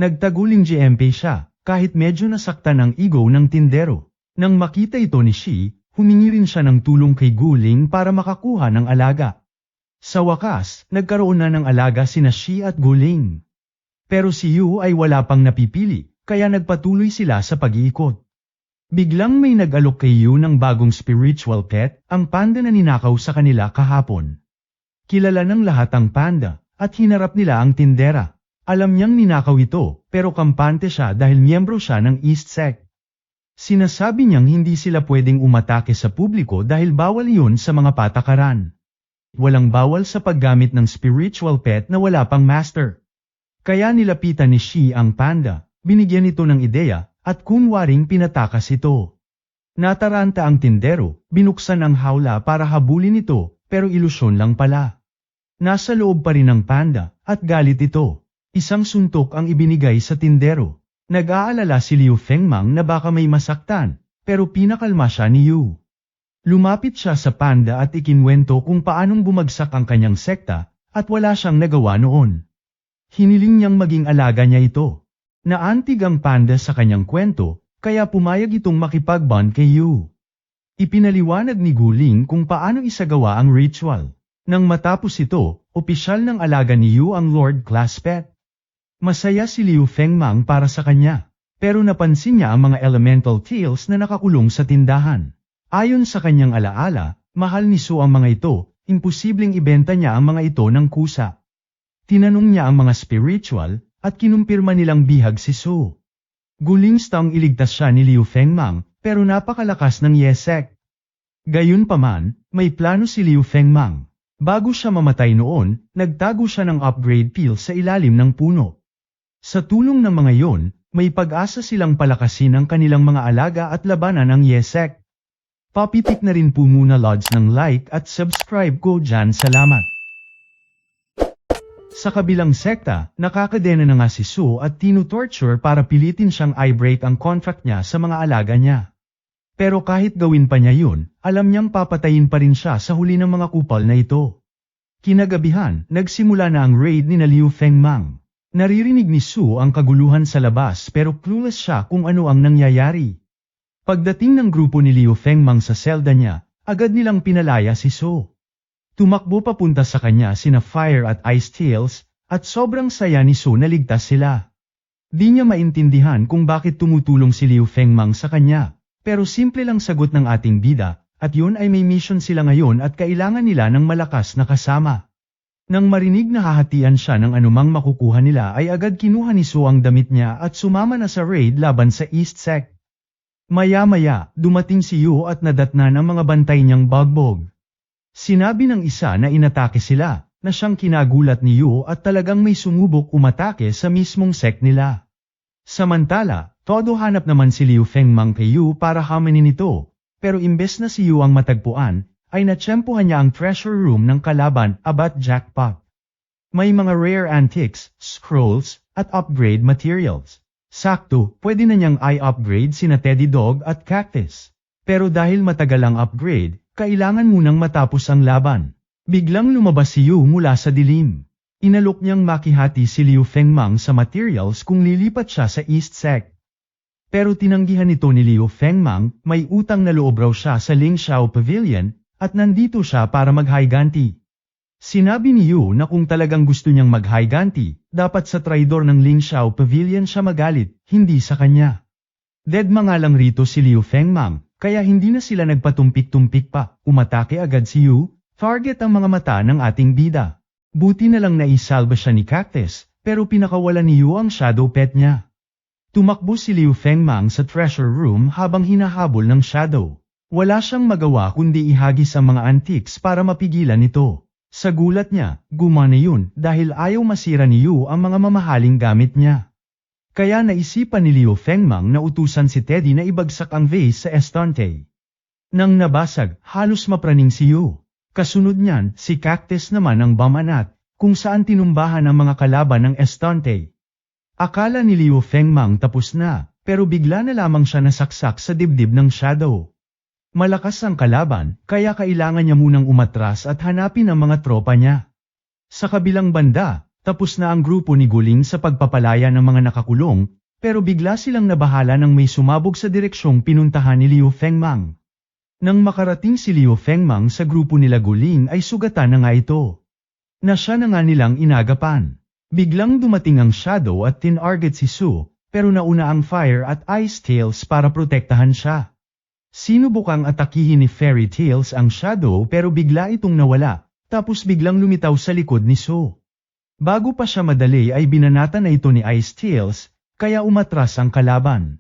Nagtaguling GMP siya, kahit medyo nasaktan ang ego ng tindero. Nang makita ito ni Shi, humingi rin siya ng tulong kay Guling para makakuha ng alaga. Sa wakas, nagkaroon na ng alaga sina Shi at Guling. Pero si Yu ay wala pang napipili, kaya nagpatuloy sila sa pag-iikot. Biglang may nag-alok kay Yu ng bagong spiritual pet, ang panda na ninakaw sa kanila kahapon. Kilala ng lahat ang panda, at hinarap nila ang tindera. Alam niyang ninakaw ito, pero kampante siya dahil miyembro siya ng East Sec. Sinasabi niyang hindi sila pwedeng umatake sa publiko dahil bawal yun sa mga patakaran. Walang bawal sa paggamit ng spiritual pet na wala pang master. Kaya nilapitan ni Shi ang panda, binigyan ito ng ideya, at kunwaring pinatakas ito. Nataranta ang tindero, binuksan ang hawla para habulin ito, pero ilusyon lang pala. Nasa loob pa rin ang panda, at galit ito. Isang suntok ang ibinigay sa tindero. Nag-aalala si Liu Fengmang na baka may masaktan, pero pinakalma siya ni Yu. Lumapit siya sa panda at ikinwento kung paanong bumagsak ang kanyang sekta, at wala siyang nagawa noon. Hiniling niyang maging alaga niya ito. Naantig ang panda sa kanyang kwento, kaya pumayag itong makipag-bond kay Yu. Ipinaliwanag ni Guling kung paano isagawa ang ritual. Nang matapos ito, opisyal ng alaga ni Yu ang Lord Class Pet. Masaya si Liu Fengmang para sa kanya, pero napansin niya ang mga elemental tails na nakakulong sa tindahan. Ayon sa kanyang alaala, mahal ni Su ang mga ito, imposibleng ibenta niya ang mga ito ng kusa. Tinanong niya ang mga spiritual, at kinumpirma nilang bihag si Su. Gulingstang iligtas siya ni Liu Fengmang, pero napakalakas ng Yesek. Gayunpaman, may plano si Liu Fengmang. Bago siya mamatay noon, nagtago siya ng upgrade pill sa ilalim ng puno. Sa tulong ng mga yon, may pag-asa silang palakasin ang kanilang mga alaga at labanan ang Yesek. Papitik na rin po muna lods ng like at subscribe ko dyan, salamat. Sa kabilang sekta, nakakadena na nga si Su at tinu-torture para pilitin siyang i-break ang contract niya sa mga alaga niya. Pero kahit gawin pa niya yun, alam niyang papatayin pa rin siya sa huli ng mga kupal na ito. Kinagabihan, nagsimula na ang raid ni Liu Fengmang. Naririnig ni Su ang kaguluhan sa labas pero clueless siya kung ano ang nangyayari. Pagdating ng grupo ni Liu Fengmang sa selda niya, agad nilang pinalaya si Su. Tumakbo papunta sa kanya sina Fire at Ice Tails, At sobrang saya ni Su na ligtas sila. Di niya maintindihan kung bakit tumutulong si Liu Fengmang sa kanya, pero simple lang sagot ng ating bida, at yun ay may mission sila ngayon at kailangan nila ng malakas na kasama. Nang marinig na hahatian siya ng anumang makukuha nila ay agad kinuha ni Su ang damit niya at sumama na sa raid laban sa East Sect. Maya-maya, dumating si Yu at nadatnan ang mga bantay niyang bagbog. Sinabi ng isa na inatake sila, na siyang kinagulat ni Yu at talagang may sumubok umatake sa mismong sect nila. Samantala, todo hanap naman si Liu Fengmang kay Yu para hamanin ito, pero imbes na si Yu ang matagpuan, ay natsyempohan niya ang treasure room ng kalaban about jackpot. May mga rare antiques, scrolls, at upgrade materials. Sakto, pwede na niyang i-upgrade sina Teddy Dog at Cactus. Pero dahil matagal ang upgrade, kailangan munang matapos ang laban. Biglang lumabas si Yu mula sa dilim. Inalok niyang makihati si Liu Fengmang sa materials kung lilipat siya sa East Sect. Pero tinanggihan ito ni Liu Fengmang, may utang na loob raw siya sa Ling Xiao Pavilion, at nandito siya para mag-higanti. Sinabi ni Yu na kung talagang gusto niyang mag-higanti, dapat sa traidor ng Ling Xiao Pavilion siya magalit, hindi sa kanya. Deadma nga lang rito si Liu Fengmang, kaya hindi na sila nagpatumpik-tumpik pa, umatake agad si Yu, target ang mga mata ng ating bida. Buti na lang naisalba siya ni Cactus, pero pinakawala ni Yu ang shadow pet niya. Tumakbo si Liu Fengmang sa treasure room habang hinahabol ng shadow. Wala siyang magawa kundi ihagis ang mga antiques para mapigilan ito. Sa gulat niya, gumana yun dahil ayaw masira ni Yu ang mga mamahaling gamit niya. Kaya naisipan ni Liu Fengmang na utusan si Teddy na ibagsak ang vase sa estante. Nang nabasag, halos mapraning si Yu. Kasunod niyan, si Cactus naman ang bamanat, kung saan tinumbahan ang mga kalaban ng estante. Akala ni Liu Fengmang tapos na, pero bigla na lamang siya nasaksak sa dibdib ng shadow. Malakas ang kalaban, kaya kailangan niya munang umatras at hanapin ang mga tropa niya. Sa kabilang banda, tapos na ang grupo ni Guling sa pagpapalaya ng mga nakakulong, pero bigla silang nabahala nang may sumabog sa direksyong pinuntahan ni Liu Fengmang. Nang makarating si Liu Fengmang sa grupo nila Guling ay sugatan na nga ito. Na siya na nga nilang inagapan. Biglang dumating ang Shadow at tinarget si Su, pero nauna ang Fire at Ice Tails para protektahan siya. Sinubukang atakihin ni Fairy Tails ang Shadow pero bigla itong nawala, tapos biglang lumitaw sa likod ni Su. Bago pa siya madali ay binanata na ito ni Ice Tails, kaya umatras ang kalaban.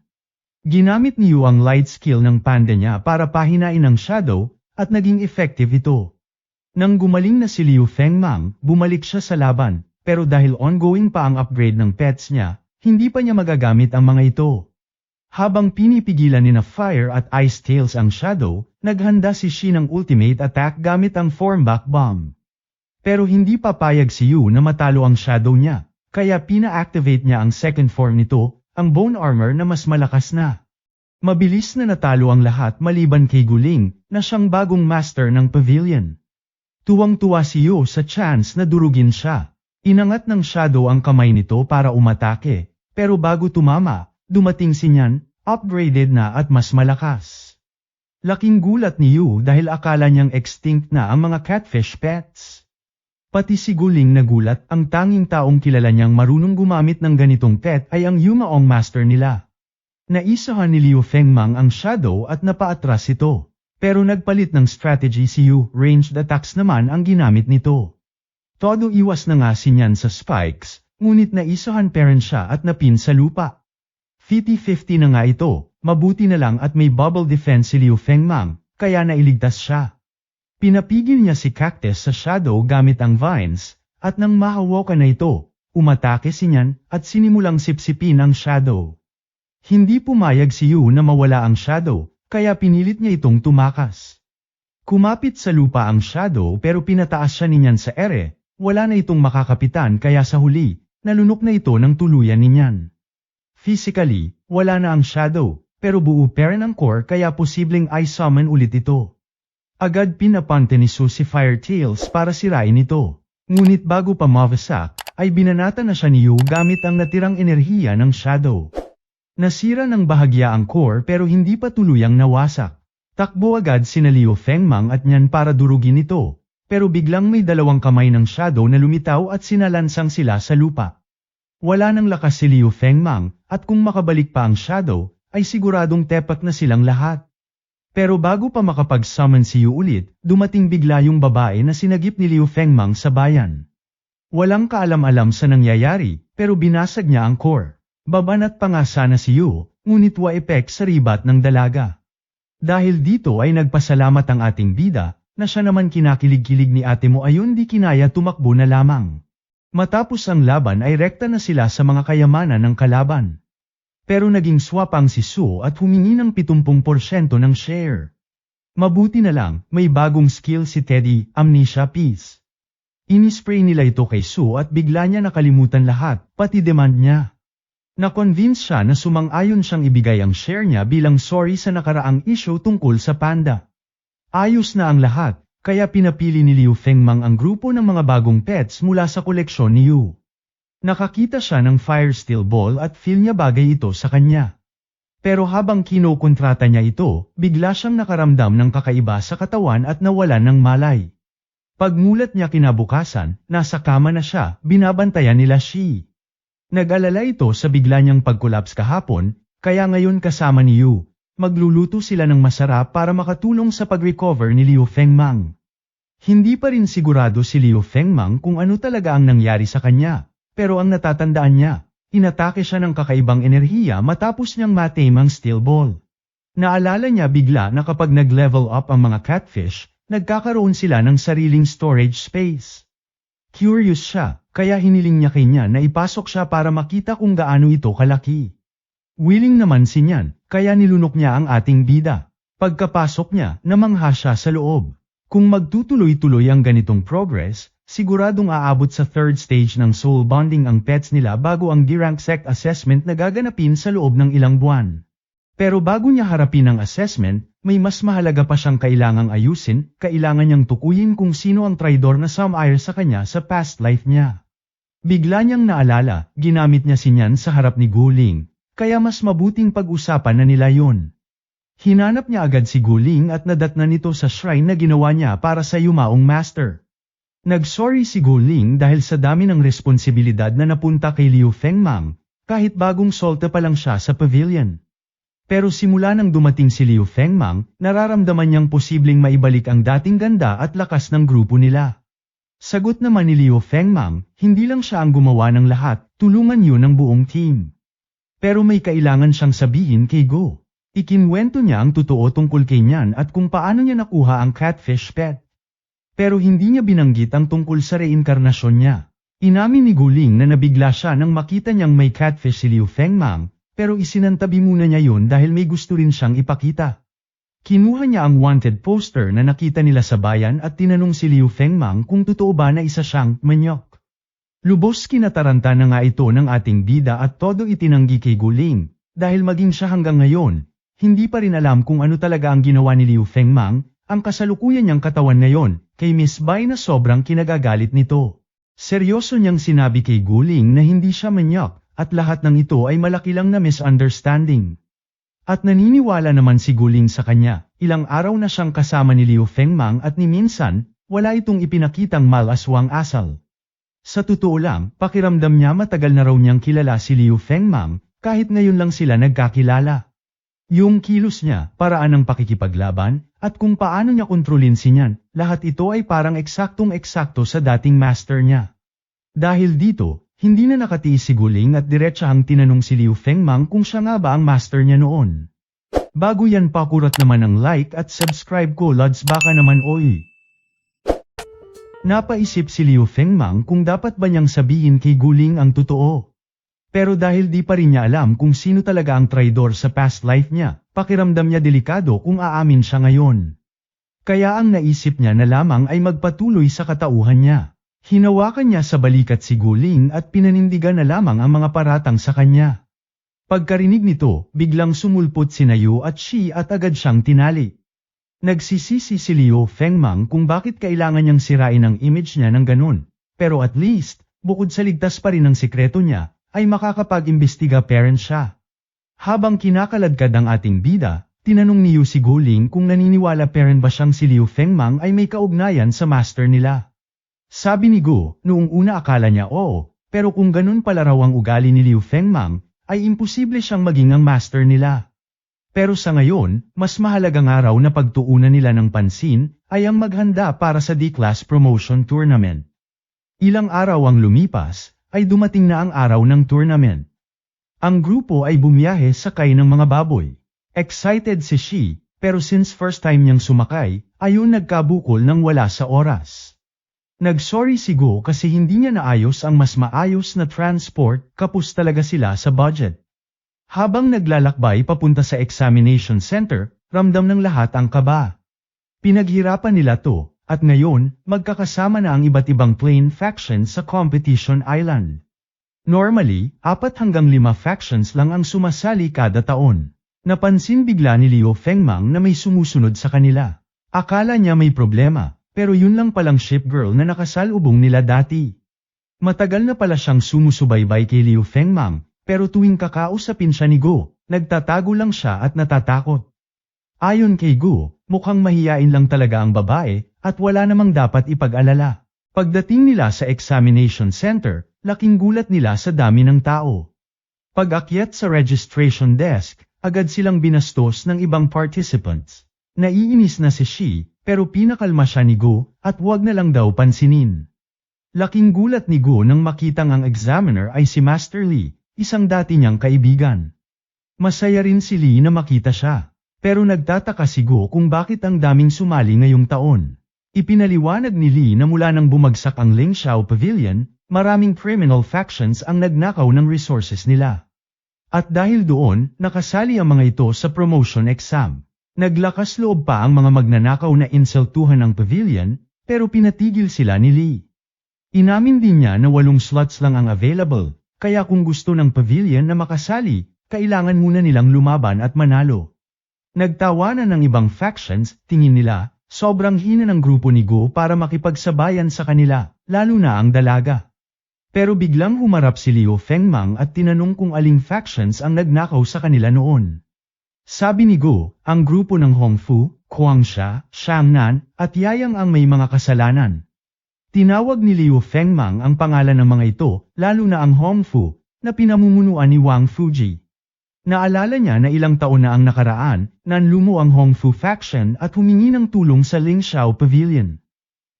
Ginamit ni Yu ang light skill ng panda niya para pahinain ang Shadow, at naging effective ito. Nang gumaling na si Liu Fengmang, bumalik siya sa laban, pero dahil ongoing pa ang upgrade ng pets niya, hindi pa niya magagamit ang mga ito. Habang pinipigilan ni na Fire at Ice Tails ang Shadow, naghanda si Shi ng ultimate attack gamit ang Formback Bomb. Pero hindi papayag si Yu na matalo ang Shadow niya, kaya pina-activate niya ang second form nito, ang Bone Armor na mas malakas na. Mabilis na natalo ang lahat maliban kay Guling, na siyang bagong master ng pavilion. Tuwang-tuwa si Yu sa chance na durugin siya. Inangat ng Shadow ang kamay nito para umatake, pero bago tumama, dumating si Nyan, upgraded na at mas malakas. Laking gulat ni Yu dahil akala niyang extinct na ang mga catfish pets. Pati si Guling nagulat, ang tanging taong kilala niyang marunong gumamit ng ganitong pet ay ang Yumaong master nila. Naisahan ni Liu Fengmang ang Shadow at napaatras ito, pero nagpalit ng strategy si Yu, ranged attacks naman ang ginamit nito. Todo iwas na nga si Nyan sa spikes, ngunit naisahan pa rin siya at napin sa lupa. 50-50 na nga ito, mabuti na lang at may bubble defense si Liu Fengmang, kaya nailigtas siya. Pinapigil niya si Cactus sa Shadow gamit ang vines, at nang mahawakan na ito, umatake si Nyan at sinimulang sipsipin ang Shadow. Hindi pumayag si Yu na mawala ang Shadow, kaya pinilit niya itong tumakas. Kumapit sa lupa ang Shadow pero pinataas siya ni Nyan sa ere, wala na itong makakapitan kaya sa huli, nalunok na ito ng tuluyan ni Nyan. Physically, wala na ang Shadow, pero buo pa rin ang core kaya posibleng i-summon ulit ito. Agad pinapante ni Su si Fire Tails para sirain ito. Ngunit bago pa mawasak, ay binanata na siya ni Yu gamit ang natirang enerhiya ng Shadow. Nasira ng bahagya ang core pero hindi pa tuluyang nawasak. Takbo agad sina Liu Fengmang at Nyan para durugin ito, pero biglang may dalawang kamay ng shadow na lumitaw at sinalansang sila sa lupa. Wala nang lakas si Liu Fengmang, at kung makabalik pa ang shadow, ay siguradong tepak na silang lahat. Pero bago pa makapag-summon si Yu ulit, dumating bigla yung babae na sinagip ni Liu Fengmang sa bayan. Walang kaalam-alam sa nangyayari, pero binasag niya ang core. Babanat pa nga sana si Yu, ngunit wa-epek sa ribat ng dalaga. Dahil dito ay nagpasalamat ang ating bida, na siya naman kinakilig-kilig ni ate mo ayon di kinaya tumakbo na lamang. Matapos ang laban ay rekta na sila sa mga kayamanan ng kalaban. Pero naging swapang si Su at humingi ng 70% ng share. Mabuti na lang, may bagong skill si Teddy, Amnesia Piece. Inispray nila ito kay Su at bigla niya nakalimutan lahat, pati demand niya. Na-convince siya na sumang-ayon siyang ibigay ang share niya bilang sorry sa nakaraang issue tungkol sa panda. Ayos na ang lahat, kaya pinapili ni Liu Fengmang ang grupo ng mga bagong pets mula sa koleksyon ni Yu. Nakakita siya ng Fire Steel Ball at feel niya bagay ito sa kanya. Pero habang kinokontrata niya ito, bigla siyang nakaramdam ng kakaiba sa katawan at nawalan ng malay. Pagmulat niya kinabukasan, nasa kama na siya, binabantayan nila Shi. Nag-alala ito sa bigla niyang pag-collapse kahapon, kaya ngayon kasama ni Yu. Magluluto sila ng masarap para makatulong sa pag-recover ni Liu Fengmang. Hindi pa rin sigurado si Liu Fengmang kung ano talaga ang nangyari sa kanya, pero ang natatandaan niya, inatake siya ng kakaibang enerhiya matapos niyang matame ang steel ball. Naalala niya bigla na kapag nag-level up ang mga catfish, nagkakaroon sila ng sariling storage space. Curious siya, kaya hiniling niya kay Nyan na ipasok siya para makita kung gaano ito kalaki. Willing naman si Nyan, kaya nilunok niya ang ating bida. Pagkapasok niya, namangha siya sa loob. Kung magtutuloy-tuloy ang ganitong progress, siguradong aabot sa third stage ng soul bonding ang pets nila bago ang D-rank sect assessment na gaganapin sa loob ng ilang buwan. Pero bago niya harapin ang assessment, may mas mahalaga pa siyang kailangang ayusin, kailangan niyang tukuyin kung sino ang traidor na sumire sa kanya sa past life niya. Bigla niyang naalala, ginamit niya si Nyan sa harap ni Guling. Kaya mas mabuting pag-usapan na nila yon. Hinanap niya agad si Guling at nadatnan nito sa shrine na ginawa niya para sa yumaong master. Nag-sorry si Guling dahil sa dami ng responsibilidad na napunta kay Liu Fengmang, kahit bagong solte pa lang siya sa pavilion. Pero simula nang dumating si Liu Fengmang, nararamdaman niyang posibleng maibalik ang dating ganda at lakas ng grupo nila. Sagot naman ni Liu Fengmang, hindi lang siya ang gumawa ng lahat, tulungan yun ng buong team. Pero may kailangan siyang sabihin kay Go. Ikinwento niya ang totoo tungkol kay Nyan at kung paano niya nakuha ang catfish pet. Pero hindi niya binanggit ang tungkol sa reinkarnasyon niya. Inamin ni Guling na nabigla siya nang makita niyang may catfish si Liu Fengmang, pero isinantabi muna niya yun dahil may gusto rin siyang ipakita. Kinuha niya ang wanted poster na nakita nila sa bayan at tinanong si Liu Fengmang kung totoo ba na isa siyang manyok. Lubos kinataranta na nga ito ng ating bida at todo itinanggi kay Guling, dahil maging siya hanggang ngayon, hindi pa rin alam kung ano talaga ang ginawa ni Liu Fengmang, ang kasalukuyan niyang katawan ngayon, kay Miss Bai na sobrang kinagagalit nito. Seryoso niyang sinabi kay Guling na hindi siya manyak, at lahat ng ito ay malaki lang na misunderstanding. At naniniwala naman si Guling sa kanya, ilang araw na siyang kasama ni Liu Fengmang at ni minsan, wala itong ipinakitang malaswang asal. Sa totoo lang, pakiramdam niya matagal na raw niyang kilala si Liu Fengmang, kahit ngayon lang sila nagkakilala. Yung kilos niya, paraan ng pakikipaglaban, at kung paano niya kontrolin si Nyan, lahat ito ay parang eksaktong-eksakto sa dating master niya. Dahil dito, hindi na nakatiis si Guling at diretsahang tinanong si Liu Fengmang kung siya nga ba ang master niya noon. Bago yan pakurat naman ang like at subscribe ko lads baka naman oy. Napaisip si Liu Fengmang kung dapat ba niyang sabihin kay Guling ang totoo. Pero dahil di pa rin niya alam kung sino talaga ang traidor sa past life niya, pakiramdam niya delikado kung aamin siya ngayon. Kaya ang naisip niya na lamang ay magpatuloy sa katauhan niya. Hinawakan niya sa balikat si Guling at pinanindigan na lamang ang mga paratang sa kanya. Pagkarinig nito, biglang sumulpot si Yu at Shi at agad siyang tinali. Nagsisisi si Liu Fengmang kung bakit kailangan niyang sirain ang image niya ng ganun, pero at least, bukod sa ligtas pa rin ang sikreto niya, ay makakapag-imbestiga parent siya. Habang kinakaladkad ang ating bida, Tinanong ni Yu si Guling kung naniniwala pa rin ba siyang si Liu Fengmang ay may kaugnayan sa master nila. Sabi ni Gu, noong una akala niya oo, pero kung ganun pala raw ang ugali ni Liu Fengmang, ay imposible siyang maging ang master nila. Pero sa ngayon, mas mahalagang araw na pagtuunan nila ng pansin, ay ang maghanda para sa D-Class Promotion Tournament. Ilang araw ang lumipas, ay dumating na ang araw ng tournament. Ang grupo ay bumiyahe sakay ng mga baboy. Excited si Shi, pero since first time niyang sumakay, ayun nagkabukol ng wala sa oras. Nag-sorry si Go kasi hindi niya naayos ang mas maayos na transport, kapos talaga sila sa budget. Habang naglalakbay papunta sa examination center, ramdam ng lahat ang kaba. Pinaghirapan nila to, at ngayon, magkakasama na ang iba't ibang plane factions sa competition island. Normally, 4 hanggang 5 factions lang ang sumasali kada taon. Napansin bigla ni Liu Fengmang na may sumusunod sa kanila. Akala niya may problema, pero yun lang palang ship girl na nakasalubong nila dati. Matagal na pala siyang sumusubaybay kay Liu Fengmang, pero tuwing kakausapin siya ni Go, nagtatago lang siya at natatakot. Ayon kay Go, mukhang mahiyain lang talaga ang babae, at wala namang dapat ipag-alala. Pagdating nila sa examination center, laking gulat nila sa dami ng tao. Pag-akyat sa registration desk, agad silang binastos ng ibang participants. Naiinis na si Shi, pero pinakalma siya ni Go, at wag na lang daw pansinin. Laking gulat ni Go nang makitang ang examiner ay si Master Li, isang dati niyang kaibigan. Masaya rin si Li na makita siya, pero nagtataka si Go kung bakit ang daming sumali ngayong taon. Ipinaliwanag ni Li na mula nang bumagsak ang Lingxiao Pavilion, maraming criminal factions ang nagnakaw ng resources nila. At dahil doon, nakasali ang mga ito sa promotion exam. Naglakas loob pa ang mga magnanakaw na insultuhan ng pavilion, pero pinatigil sila ni Li. Inamin din niya na 8 slots lang ang available, kaya kung gusto ng pavilion na makasali, kailangan muna nilang lumaban at manalo. Nagtawanan ng ibang factions, tingin nila, sobrang hina ng grupo ni Go para makipagsabayan sa kanila, lalo na ang dalaga. Pero biglang humarap si Liu Fengmang at tinanong kung aling factions ang nagnakaw sa kanila noon. Sabi ni Go, ang grupo ng Hongfu, Huangsha, Xiangnan, at Yayang ang may mga kasalanan. Tinawag ni Liu Fengmang ang pangalan ng mga ito, lalo na ang Hongfu, na pinamumunuan ni Wang Fuji. Naalala niya na ilang taon na ang nakaraan, nanlumo ang Hongfu faction at humingi ng tulong sa Lingxiao Pavilion.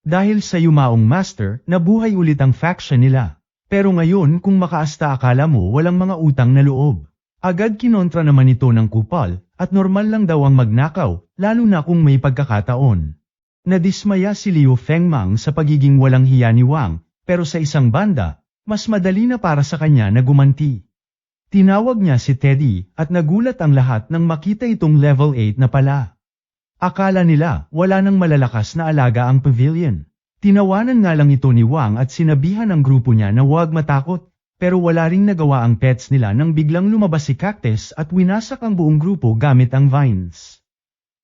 Dahil sa yumaong master, nabuhay ulit ang faction nila. Pero ngayon kung makaasta akala mo walang mga utang na loob. Agad kinontra naman ito ng kupal, at normal lang daw ang magnakaw, lalo na kung may pagkakataon. Nadismaya si Liu Fengmang sa pagiging walang hiya ni Wang, pero sa isang banda, mas madali na para sa kanya na gumanti. Tinawag niya si Teddy, at nagulat ang lahat nang makita itong level 8 na pala. Akala nila, wala nang malalakas na alaga ang pavilion. Tinawanan nga lang ito ni Wang at sinabihan ang grupo niya na huwag matakot, pero wala ring nagawa ang pets nila nang biglang lumabas si Cactus at winasak ang buong grupo gamit ang vines.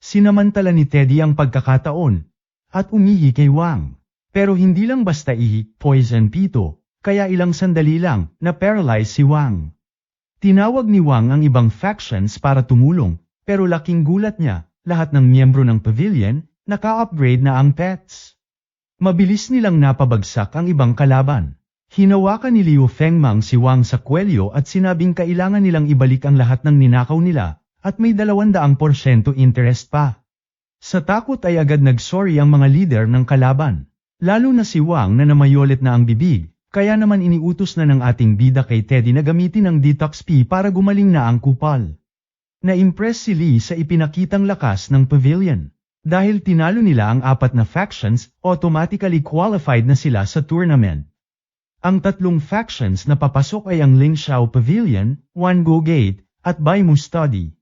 Sinamantala ni Teddy ang pagkakataon, at umihi kay Wang. Pero hindi lang basta poison pito, kaya ilang sandali lang, na-paralyze si Wang. Tinawag ni Wang ang ibang factions para tumulong, pero laking gulat niya, lahat ng miyembro ng pavilion, naka-upgrade na ang pets. Mabilis nilang napabagsak ang ibang kalaban. Hinawakan ni Liu Fengmang si Wang sa kwelyo at sinabing kailangan nilang ibalik ang lahat ng ninakaw nila, at may 200% interest pa. Sa takot ay agad nag-sorry ang mga leader ng kalaban. Lalo na si Wang na namayolet na ang bibig, kaya naman iniutos na ng ating bida kay Teddy na gamitin ang Detox P para gumaling na ang kupal. Na-impress si Li sa ipinakitang lakas ng pavilion. Dahil tinalo nila ang 4 na factions, automatically qualified na sila sa tournament. Ang 3 factions na papasok ay ang Lingxiao Pavilion, Wango Gate, at Baimu Study.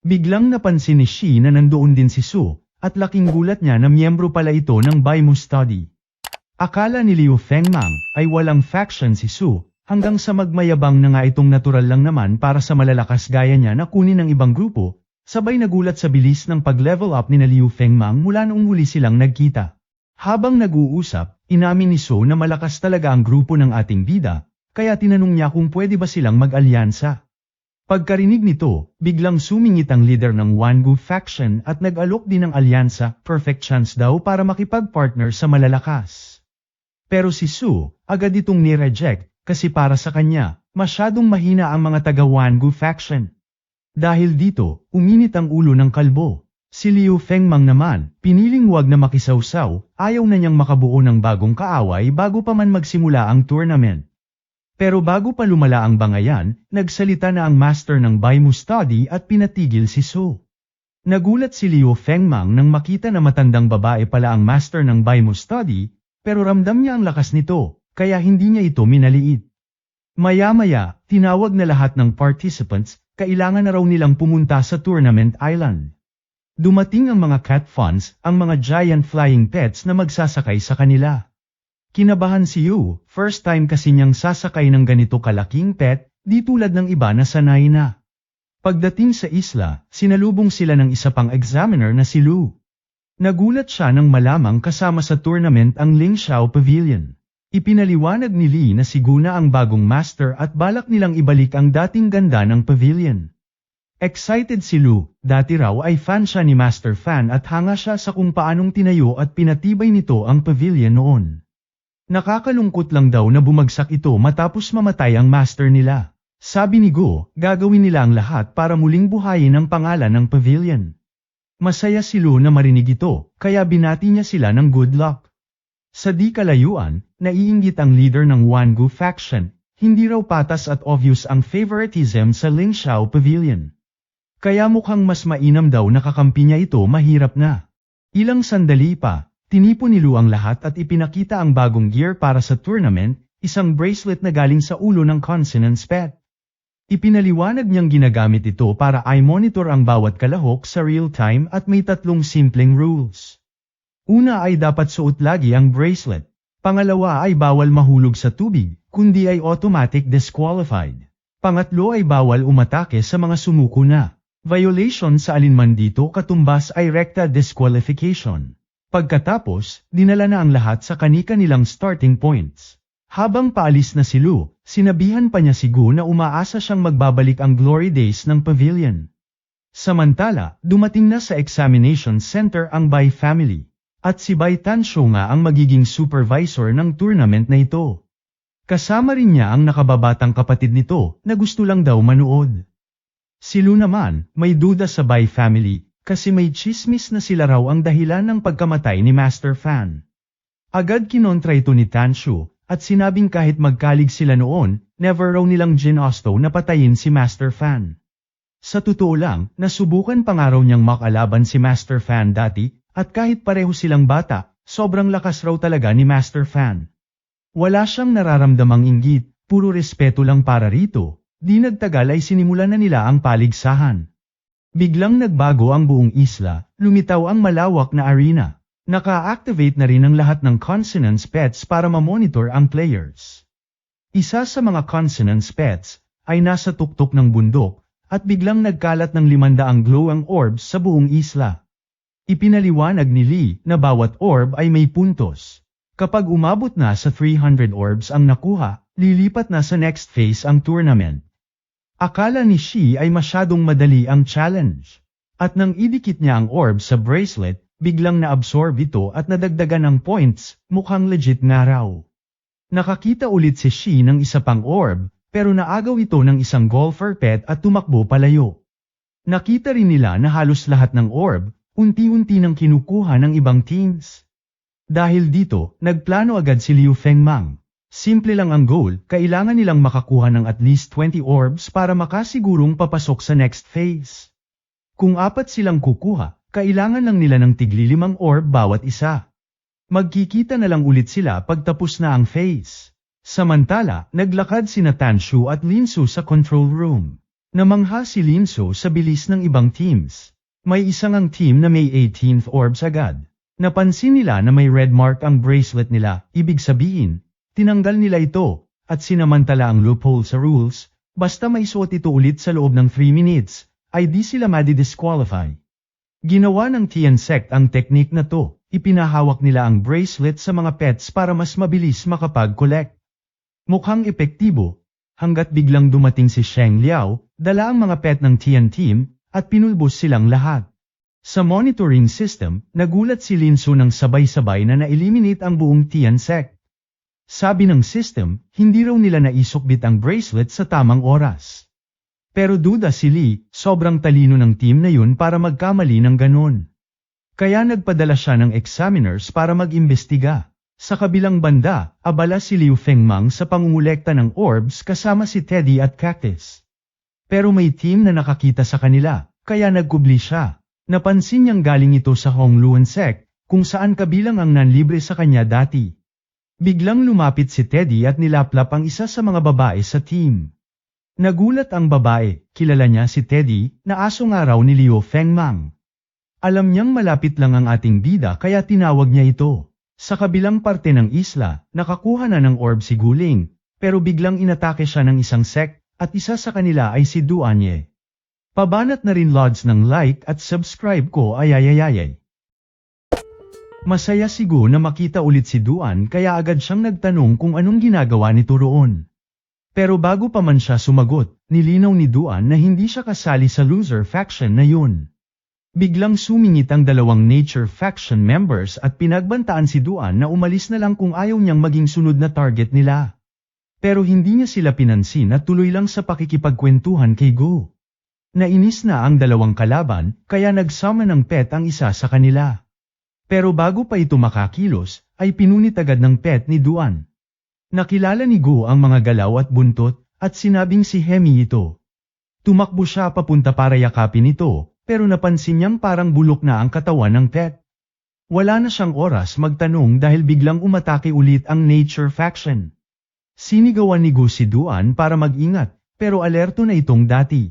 Biglang napansin ni Shi na nandoon din si Su, at laking gulat niya na miyembro pala ito ng Baimu Study. Akala ni Liu Fengmang ay walang faction si Su, hanggang sa magmayabang na nga itong natural lang naman para sa malalakas gaya niya na kunin ng ibang grupo. Sabay nagulat sa bilis ng pag-level up ni Liu Fengmang mula noong huli silang nagkita. Habang nag-uusap, inamin ni So na malakas talaga ang grupo ng ating bida, kaya tinanong niya kung pwede ba silang mag-alyansa. Pagkarinig nito, biglang sumingit ang leader ng Wangu faction at nag-alok din ng alyansa, perfect chance daw para makipag-partner sa malalakas. Pero si Su, agad itong ni-reject, kasi para sa kanya, masyadong mahina ang mga taga-Wangu faction. Dahil dito, uminit ang ulo ng kalbo. Si Liu Fengmang naman, piniling wag na makisawsaw, ayaw na niyang makabuo ng bagong kaaway bago pa man magsimula ang tournament. Pero bago pa lumala ang bangayan, nagsalita na ang master ng Baimu Study at pinatigil si Su. Nagulat si Liu Fengmang nang makita na matandang babae pala ang master ng Baimu Study, pero ramdam niya ang lakas nito, kaya hindi niya ito minaliit. Maya-maya, tinawag na lahat ng participants, kailangan na raw nilang pumunta sa Tournament Island. Dumating ang mga cat fans, ang mga giant flying pets na magsasakay sa kanila. Kinabahan si Yu, first time kasi niyang sasakay ng ganito kalaking pet, di tulad ng iba na sanay na. Pagdating sa isla, sinalubong sila ng isa pang examiner na si Lu. Nagulat siya nang malamang kasama sa tournament ang Lingxiao Pavilion. Ipinaliwanag ni Li na si Guna ang bagong master at balak nilang ibalik ang dating ganda ng pavilion. Excited si Lu, dati raw ay fan siya ni Master Fan at hanga siya sa kung paanong tinayo at pinatibay nito ang pavilion noon. Nakakalungkot lang daw na bumagsak ito matapos mamatay ang master nila. Sabi ni Go, gagawin nila ang lahat para muling buhayin ang pangalan ng pavilion. Masaya si Lu na marinig ito, kaya binati niya sila ng good luck. Sa di kalayuan, naiinggit ang leader ng Wangu faction, hindi raw patas at obvious ang favoritism sa Lingxiao Pavilion. Kaya mukhang mas mainam daw na kakampi niya ito mahirap na. Ilang sandali pa, tinipon ni Lu ang lahat at ipinakita ang bagong gear para sa tournament, isang bracelet na galing sa ulo ng Consonance Pet. Ipinaliwanag niyang ginagamit ito para i-monitor ang bawat kalahok sa real time at may 3 simpleng rules. Una ay dapat suot lagi ang bracelet. Pangalawa ay bawal mahulog sa tubig, kundi ay automatic disqualified. Pangatlo ay bawal umatake sa mga sumuko na. Violation sa alinman dito katumbas ay recta disqualification. Pagkatapos, dinala na ang lahat sa kani-kanilang starting points. Habang paalis na si Lu, sinabihan pa niya si Gu na umaasa siyang magbabalik ang glory days ng pavilion. Samantala, dumating na sa examination center ang Bai family. At si Bai Tanshu nga ang magiging supervisor ng tournament na ito. Kasama rin niya ang nakababatang kapatid nito na gusto lang daw manood. Si Lu naman, may duda sa Bai family, kasi may chismis na sila raw ang dahilan ng pagkamatay ni Master Fan. Agad kinontra ito ni Tanshu, at sinabing kahit magkalig sila noon, never raw nilang ginusto na patayin si Master Fan. Sa totoo lang, nasubukan pa nga raw niyang makalaban si Master Fan dati, at kahit pareho silang bata, sobrang lakas raw talaga ni Master Fan. Wala siyang nararamdamang inggit, puro respeto lang para rito. Di nagtagal ay sinimulan na nila ang paligsahan. Biglang nagbago ang buong isla, lumitaw ang malawak na arena. Naka-activate na rin ang lahat ng Consonance Pets para ma-monitor ang players. Isa sa mga Consonance Pets ay nasa tuktok ng bundok at biglang nagkalat ng 500 glowing orbs sa buong isla. Ipinaliwanag ni Lee na bawat orb ay may puntos. Kapag umabot na sa 300 orbs ang nakuha, lilipat na sa next phase ang tournament. Akala ni Shi ay masyadong madali ang challenge. At nang idikit niya ang orb sa bracelet, biglang na-absorb ito at nadagdagan ng points, mukhang legit nga raw. Nakakita ulit si Shi ng isa pang orb, pero naagaw ito ng isang golfer pet at tumakbo palayo. Nakita rin nila na halos lahat ng orb, unti-unti nang kinukuha ng ibang teams. Dahil dito, nagplano agad si Liu Fengmang. Simple lang ang goal, kailangan nilang makakuha ng at least 20 orbs para makasigurong papasok sa next phase. Kung 4 silang kukuha, kailangan lang nila ng tigli 5 orb bawat isa. Magkikita na lang ulit sila pagtapos na ang phase. Samantala, naglakad sina Tanshu at Linsu sa control room. Namangha si Linsu sa bilis ng ibang teams. May isang ang team na may 18th orbs agad. Napansin nila na may red mark ang bracelet nila, ibig sabihin, tinanggal nila ito, at sinamantala ang loophole sa rules, basta may suot ito ulit sa loob ng 3 minutes, ay di sila madi-disqualify. Ginawa ng Tian Sect ang teknik na to, ipinahawak nila ang bracelet sa mga pets para mas mabilis makapag-collect. Mukhang epektibo, hanggat biglang dumating si Sheng Liao, dala ang mga pet ng Tian Team, at pinulbos silang lahat. Sa monitoring system, nagulat si Lin Su nang sabay-sabay na na-eliminate ang buong Tian sect. Sabi ng system, hindi raw nila naisukbit ang bracelet sa tamang oras. Pero duda si Li, sobrang talino ng team na yun para magkamali ng ganon. Kaya nagpadala siya ng examiners para mag-imbestiga. Sa kabilang banda, abala si Liu Fengmang sa pangungulekta ng orbs kasama si Teddy at Cactus. Pero may team na nakakita sa kanila, kaya nagkubli siya. Napansin niyang galing ito sa Hongluan sect, kung saan kabilang ang nanlibre sa kanya dati. Biglang lumapit si Teddy at nilaplap ang isa sa mga babae sa team. Nagulat ang babae, kilala niya si Teddy, na aso nga raw ni Liu Fengmang. Alam niyang malapit lang ang ating bida kaya tinawag niya ito. Sa kabilang parte ng isla, nakakuha na ng orb si Guling, pero biglang inatake siya ng isang sect, at isa sa kanila ay si Duanye. Pabanat na rin lods ng like at subscribe ko ayayayayay. Masaya si Gu na makita ulit si Duan kaya agad siyang nagtanong kung anong ginagawa nito roon. Pero bago pa man siya sumagot, nilinaw ni Duan na hindi siya kasali sa loser faction na yun. Biglang sumingit ang dalawang nature faction members at pinagbantaan si Duan na umalis na lang kung ayaw niyang maging sunod na target nila. Pero hindi niya sila pinansin at tuloy lang sa pakikipagkwentuhan kay Gu. Nainis na ang dalawang kalaban, kaya nagsama ng pet ang isa sa kanila. Pero bago pa ito makakilos, ay pinunit agad ng pet ni Duan. Nakilala ni Gu ang mga galaw at buntot, at sinabing si Hemi ito. Tumakbo siya papunta para yakapin ito, pero napansin niyang parang bulok na ang katawan ng pet. Wala na siyang oras magtanong dahil biglang umatake ulit ang nature faction. Sinigawan ni Gu si Duan para mag-ingat, pero alerto na itong dati.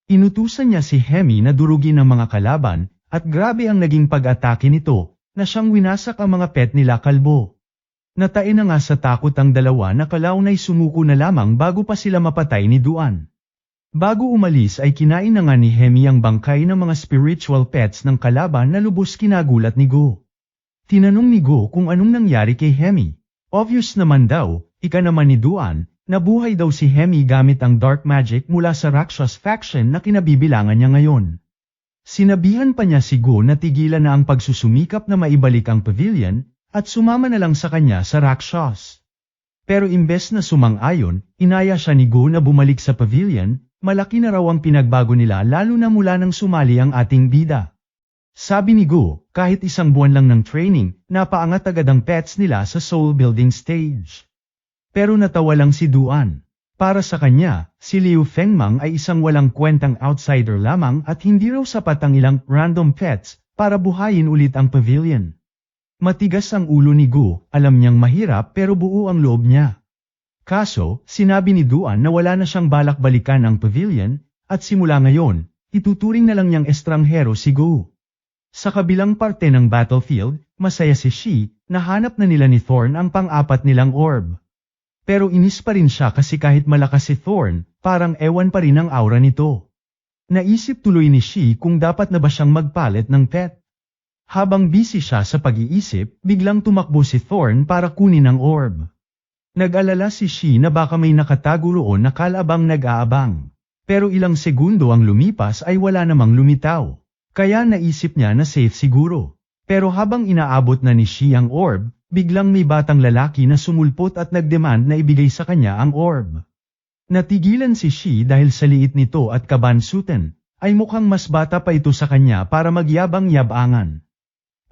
Inutusan niya si Hemi na durugin ang mga kalaban, at grabe ang naging pag-atake nito, na siyang winasak ang mga pet nila kalbo. Natain na nga sa takot ang dalawa na kalaunay sumuko na lamang bago pa sila mapatay ni Duan. Bago umalis ay kinain na nga ni Hemi ang bangkay ng mga spiritual pets ng kalaban na lubos kinagulat ni Gu. Tinanong ni Gu kung anong nangyari kay Hemi. Obvious naman daw, ika naman ni Duan, nabuhay daw si Hemi gamit ang dark magic mula sa Rakshas faction na kinabibilangan niya ngayon. Sinabihan pa niya si Gu na tigilan na ang pagsusumikap na maibalik ang pavilion, at sumama na lang sa kanya sa Rakshas. Pero imbes na sumang-ayon, inaya siya ni Gu na bumalik sa pavilion, malaki na raw ang pinagbago nila lalo na mula nang sumali ang ating bida. Sabi ni Gu, kahit isang buwan lang ng training, napaangat agad ang pets nila sa soul building stage. Pero natawa lang si Duan. Para sa kanya, si Liu Fengmang ay isang walang kwentang outsider lamang at hindi raw sapat ang ilang random pets para buhayin ulit ang pavilion. Matigas ang ulo ni Gu, alam niyang mahirap pero buo ang loob niya. Kaso, sinabi ni Duan na wala na siyang balak balikan ang pavilion, at simula ngayon, ituturing na lang niyang estranghero si Gu. Sa kabilang parte ng battlefield, masaya si Shi, nahanap na nila ni Thorn ang pang-apat nilang orb. Pero inis pa rin siya kasi kahit malakas si Thorn, parang ewan pa rin ang aura nito. Naisip tuloy ni Shi kung dapat na ba siyang magpalit ng pet. Habang busy siya sa pag-iisip, biglang tumakbo si Thorn para kunin ang orb. Nag-alala si Shi na baka may nakatago roon na kalabang nag-aabang. Pero ilang segundo ang lumipas ay wala namang lumitaw. Kaya naisip niya na safe siguro. Pero habang inaabot na ni Shi ang orb, biglang may batang lalaki na sumulpot at nagdemand na ibigay sa kanya ang orb. Natigilan si Shi dahil sa liit nito at kabansutan, ay mukhang mas bata pa ito sa kanya para magyabang-yabangan.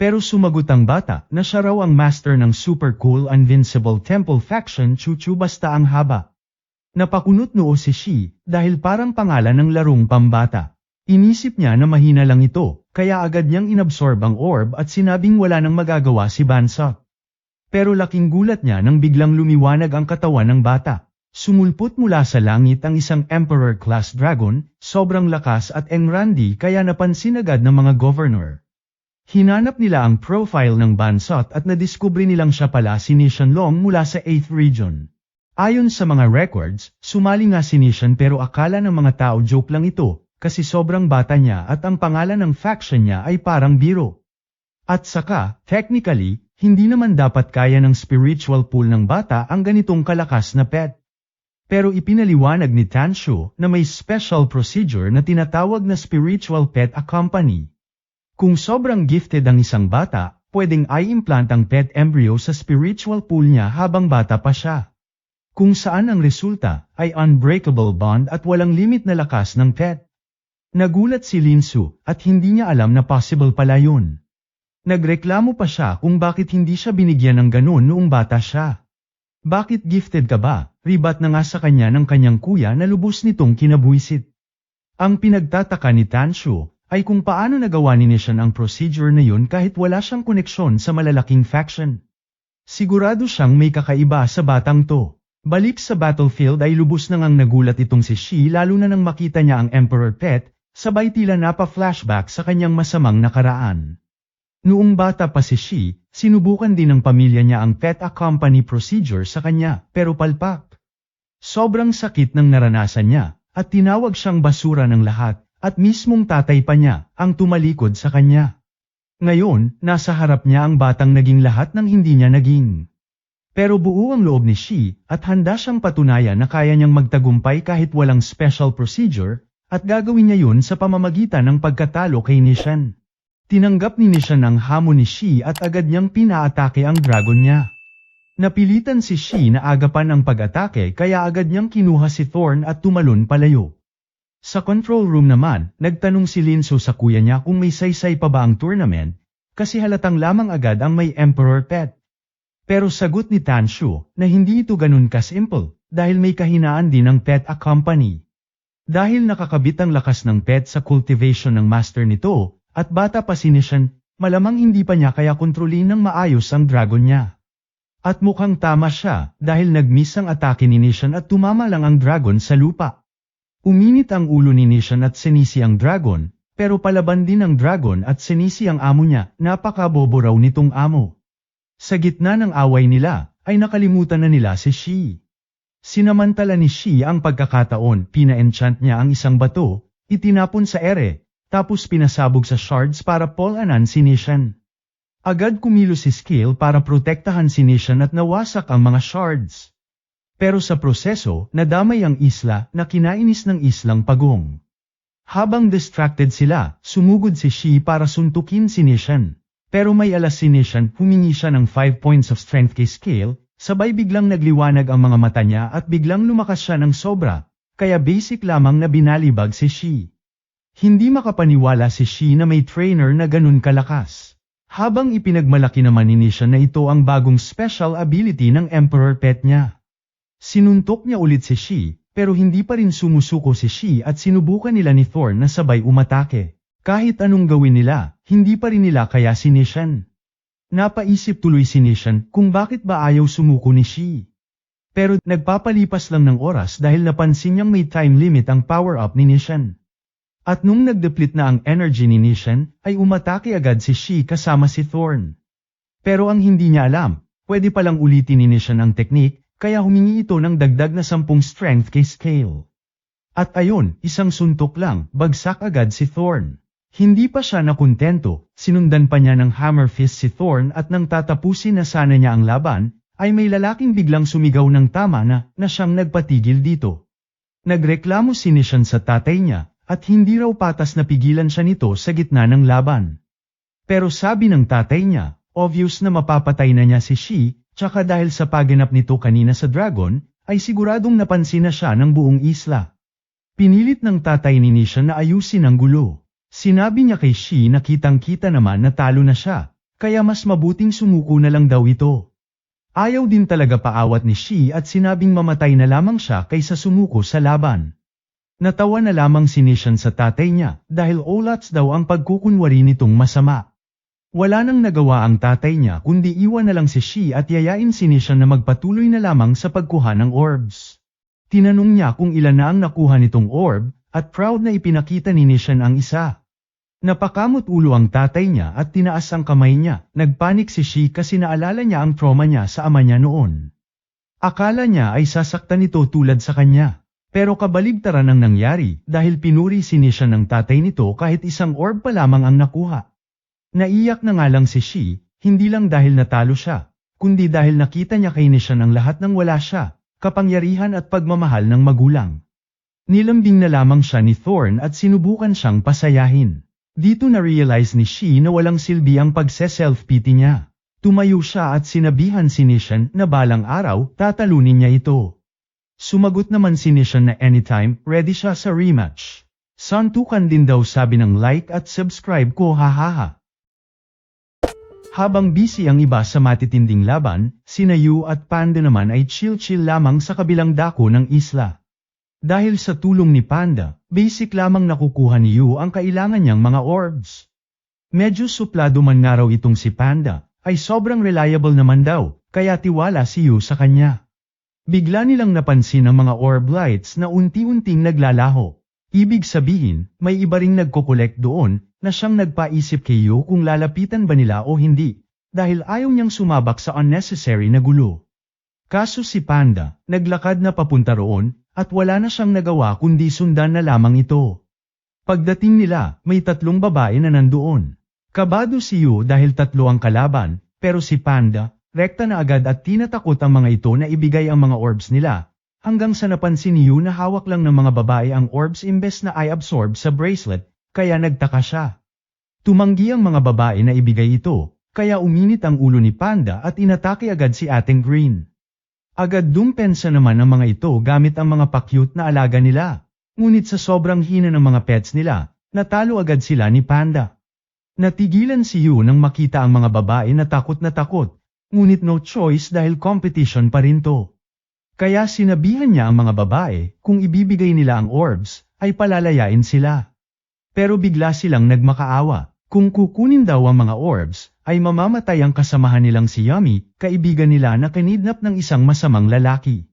Pero sumagot ang bata na siya raw ang master ng super cool Invincible Temple faction Chuchu basta ang haba. Napakunot noo si Shi dahil parang pangalan ng larong pambata. Inisip niya na mahina lang ito, kaya agad niyang inabsorb ang orb at sinabing wala nang magagawa si Bansot. Pero laking gulat niya nang biglang lumiwanag ang katawan ng bata. Sumulpot mula sa langit ang isang Emperor-class dragon, sobrang lakas at engrandi kaya napansin agad ng mga governor. Hinanap nila ang profile ng Bansot at nadiskubre nilang siya pala si Nishan Long mula sa 8th region. Ayon sa mga records, sumali nga si Nishan pero akala ng mga tao joke lang ito, kasi sobrang bata niya at ang pangalan ng faction niya ay parang biro. At saka, technically, hindi naman dapat kaya ng spiritual pool ng bata ang ganitong kalakas na pet. Pero ipinaliwanag ni Tanshu na may special procedure na tinatawag na spiritual pet accompany. Kung sobrang gifted ang isang bata, pwedeng i-implant ang pet embryo sa spiritual pool niya habang bata pa siya. Kung saan ang resulta ay unbreakable bond at walang limit na lakas ng pet. Nagulat si Linsu at hindi niya alam na possible pala yun. Nagreklamo pa siya kung bakit hindi siya binigyan ng ganun noong bata siya. Bakit gifted ka ba? Ribat na nga sa kanya ng kanyang kuya na lubos nitong kinabuisit. Ang pinagtataka ni Tanshu ay kung paano nagawa ni Nishan ang procedure na yun kahit wala siyang koneksyon sa malalaking faction. Sigurado siyang may kakaiba sa batang to. Balik sa battlefield ay lubos na ngang nagulat itong si Shi lalo na nang makita niya ang Emperor Pet, sabay tila napa-flashback sa kanyang masamang nakaraan. Noong bata pa si Shi, sinubukan din ng pamilya niya ang pet accompany procedure sa kanya, pero palpak. Sobrang sakit ng naranasan niya, at tinawag siyang basura ng lahat, at mismong tatay pa niya, ang tumalikod sa kanya. Ngayon, nasa harap niya ang batang naging lahat ng hindi niya naging. Pero buo ang loob ni Shi, at handa siyang patunayan na kaya niyang magtagumpay kahit walang special procedure, at gagawin niya yun sa pamamagitan ng pagkatalo kay Nishan. Tinanggap ni Nishan ang hamon ni Shi at agad niyang pinaatake ang dragon niya. Napilitan si Shi na agapan ang pag-atake kaya agad niyang kinuha si Thorn at tumalon palayo. Sa control room naman, nagtanong si Linsu sa kuya niya kung may saysay pa ba ang tournament, kasi halatang lamang agad ang may Emperor Pet. Pero sagot ni Tanshu na hindi ito ganun ka-simple, dahil may kahinaan din ang pet accompany. Dahil nakakabit ang lakas ng pet sa cultivation ng master nito, at bata pa si Nishan, malamang hindi pa niya kaya kontrolin ng maayos ang dragon niya. At mukhang tama siya dahil nag-miss ang atake ni Nishan at tumama lang ang dragon sa lupa. Uminit ang ulo ni Nishan at sinisi ang dragon, pero palaban din ang dragon at sinisi ang amo niya, napakabobo raw nitong amo. Sa gitna ng away nila, ay nakalimutan na nila si Shi. Sinamantala ni Shi ang pagkakataon, pina-enchant niya ang isang bato, itinapon sa ere, tapos pinasabog sa shards para polanan si Nishan. Agad kumilos si Scale para protektahan si Nishan at nawasak ang mga shards. Pero sa proseso, nadamay ang isla na kinainis ng islang pagong. Habang distracted sila, sumugod si Shi para suntukin si Nishan. Pero may alas si Nishan, humingi siya ng 5 points of strength kay Scale, sabay biglang nagliwanag ang mga mata niya at biglang lumakas siya ng sobra, kaya basic lamang na binalibag si Shi. Hindi makapaniwala si Shi na may trainer na ganun kalakas. Habang ipinagmalaki naman ni Nishan na ito ang bagong special ability ng Emperor Pet niya. Sinuntok niya ulit si Shi, pero hindi pa rin sumusuko si Shi at sinubukan nila ni Thorn na sabay umatake. Kahit anong gawin nila, hindi pa rin nila kaya si Nishan. Napaisip tuloy si Nishan kung bakit ba ayaw sumuko ni Shi. Pero nagpapalipas lang ng oras dahil napansin niyang may time limit ang power-up ni Nishan. At nung nag-deplete na ang energy ni Nishan, ay umatake agad si Shi kasama si Thorn. Pero ang hindi niya alam, pwede palang ulitin ni Nishan ang teknik, kaya humingi ito ng dagdag na 10 strength kay Scale. At ayon, isang suntok lang, bagsak agad si Thorn. Hindi pa siya nakontento, sinundan pa niya ng hammer fist si Thorn at nang tatapusin na sana niya ang laban, ay may lalaking biglang sumigaw ng tama na siyang nagpatigil dito. Nagreklamo si Nishan sa tatay niya, at hindi raw patas na pigilan siya nito sa gitna ng laban. Pero sabi ng tatay niya, obvious na mapapatay na niya si Shi, tsaka dahil sa paganap nito kanina sa dragon, ay siguradong napansin na siya ng buong isla. Pinilit ng tatay ni Nishan na ayusin ang gulo. Sinabi niya kay Shi na kitang-kita naman na talo na siya, kaya mas mabuting sumuko na lang daw ito. Ayaw din talaga paawat ni Shi at sinabing mamatay na lamang siya kaysa sumuko sa laban. Natawa na lamang si Nishan sa tatay niya dahil olats daw ang pagkukunwari nitong masama. Wala nang nagawa ang tatay niya kundi iwan na lang si Shi at yayain si Nishan na magpatuloy na lamang sa pagkuha ng orbs. Tinanong niya kung ilan na ang nakuha nitong orb at proud na ipinakita ni Nishan ang isa. Napakamot ulo ang tatay niya at tinaas ang kamay niya. Nagpanik si Shi kasi naalala niya ang trauma niya sa ama niya noon. Akala niya ay sasaktan ito tulad sa kanya. Pero kabaligtaran ang nangyari dahil pinuri si Nishan ng tatay nito kahit isang orb pa lamang ang nakuha. Naiyak na nga lang si Shi, hindi lang dahil natalo siya, kundi dahil nakita niya kay Nishan ang lahat ng wala siya, kapangyarihan at pagmamahal ng magulang. Nilambing na lamang siya ni Thorn at sinubukan siyang pasayahin. Dito na-realize ni Shi na walang silbi ang pagse-self-pity niya. Tumayo siya at sinabihan si Nishan na balang araw tatalunin niya ito. Sumagot naman si Nishan na anytime ready siya sa rematch. Santukan din daw sabi ng like at subscribe ko hahaha. Habang busy ang iba sa matitinding laban, sina Yu at Panda naman ay chill-chill lamang sa kabilang dako ng isla. Dahil sa tulong ni Panda, basic lamang nakukuha ni Yu ang kailangan niyang mga orbs. Medyo suplado man nga raw itong si Panda, ay sobrang reliable naman daw, kaya tiwala si Yu sa kanya. Bigla nilang napansin ang mga orb lights na unti-unting naglalaho. Ibig sabihin, may iba ring nagko-collect doon, na siyang nagpaisip kay Yu kung lalapitan ba nila o hindi, dahil ayaw niyang sumabak sa unnecessary na gulo. Kaso si Panda, naglakad na papunta roon, at wala na siyang nagawa kundi sundan na lamang ito. Pagdating nila, may 3 babae na nandoon. Kabado si Yu dahil 3 ang kalaban, pero si Panda, rekta na agad at tinatakot ang mga ito na ibigay ang mga orbs nila, hanggang sa napansin ni Yu na hawak lang ng mga babae ang orbs imbes na i-absorb sa bracelet, kaya nagtaka siya. Tumanggi ang mga babae na ibigay ito, kaya uminit ang ulo ni Panda at inatake agad si Ating Green. Agad dumpensa naman ang mga ito gamit ang mga pa-cute na alaga nila. Ngunit sa sobrang hina ng mga pets nila, natalo agad sila ni Panda. Natigilan si Yu nang makita ang mga babae na takot, ngunit no choice dahil competition pa rin to. Kaya sinabihan niya ang mga babae kung ibibigay nila ang orbs, ay palalayain sila. Pero bigla silang nagmakaawa. Kung kukunin daw ang mga orbs, ay mamamatay ang kasamahan nilang si Yummy, kaibigan nila na kinidnap ng isang masamang lalaki.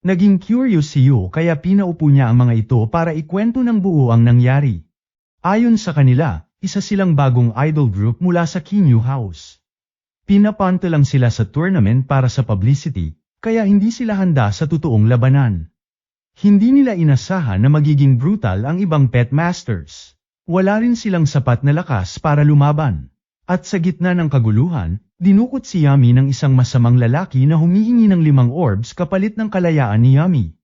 Naging curious si Yu kaya pinaupo niya ang mga ito para ikwento ng buo ang nangyari. Ayon sa kanila, isa silang bagong idol group mula sa Kinyu House. Pinapunta lang sila sa tournament para sa publicity, kaya hindi sila handa sa totoong labanan. Hindi nila inasahan na magiging brutal ang ibang pet masters. Wala rin silang sapat na lakas para lumaban. At sa gitna ng kaguluhan, dinukot si Yummy ng isang masamang lalaki na humihingi ng 5 orbs kapalit ng kalayaan ni Yummy.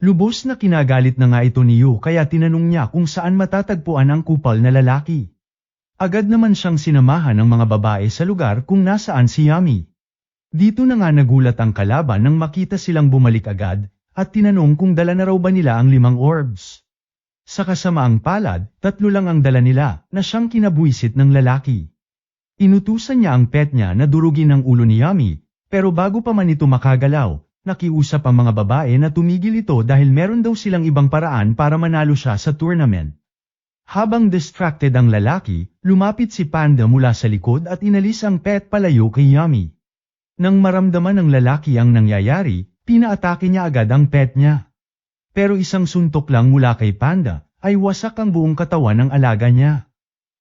Lubos na kinagalit na nga ito ni Yu kaya tinanong niya kung saan matatagpuan ang kupal na lalaki. Agad naman siyang sinamahan ng mga babae sa lugar kung nasaan si Yummy. Dito na nga nagulat ang kalaban nang makita silang bumalik agad, at tinanong kung dala na raw ba nila ang 5 orbs. Sa kasamaang palad, 3 lang ang dala nila, na siyang kinabuisit ng lalaki. Inutusan niya ang pet niya na durugin ang ulo ni Yummy, pero bago pa man ito makagalaw, nakiusap ang mga babae na tumigil ito dahil meron daw silang ibang paraan para manalo siya sa tournament. Habang distracted ang lalaki, lumapit si Panda mula sa likod at inalis ang pet palayo kay Yummy. Nang maramdaman ng lalaki ang nangyayari, pinaatake niya agad ang pet niya. Pero isang suntok lang mula kay Panda, ay wasak ang buong katawan ng alaga niya.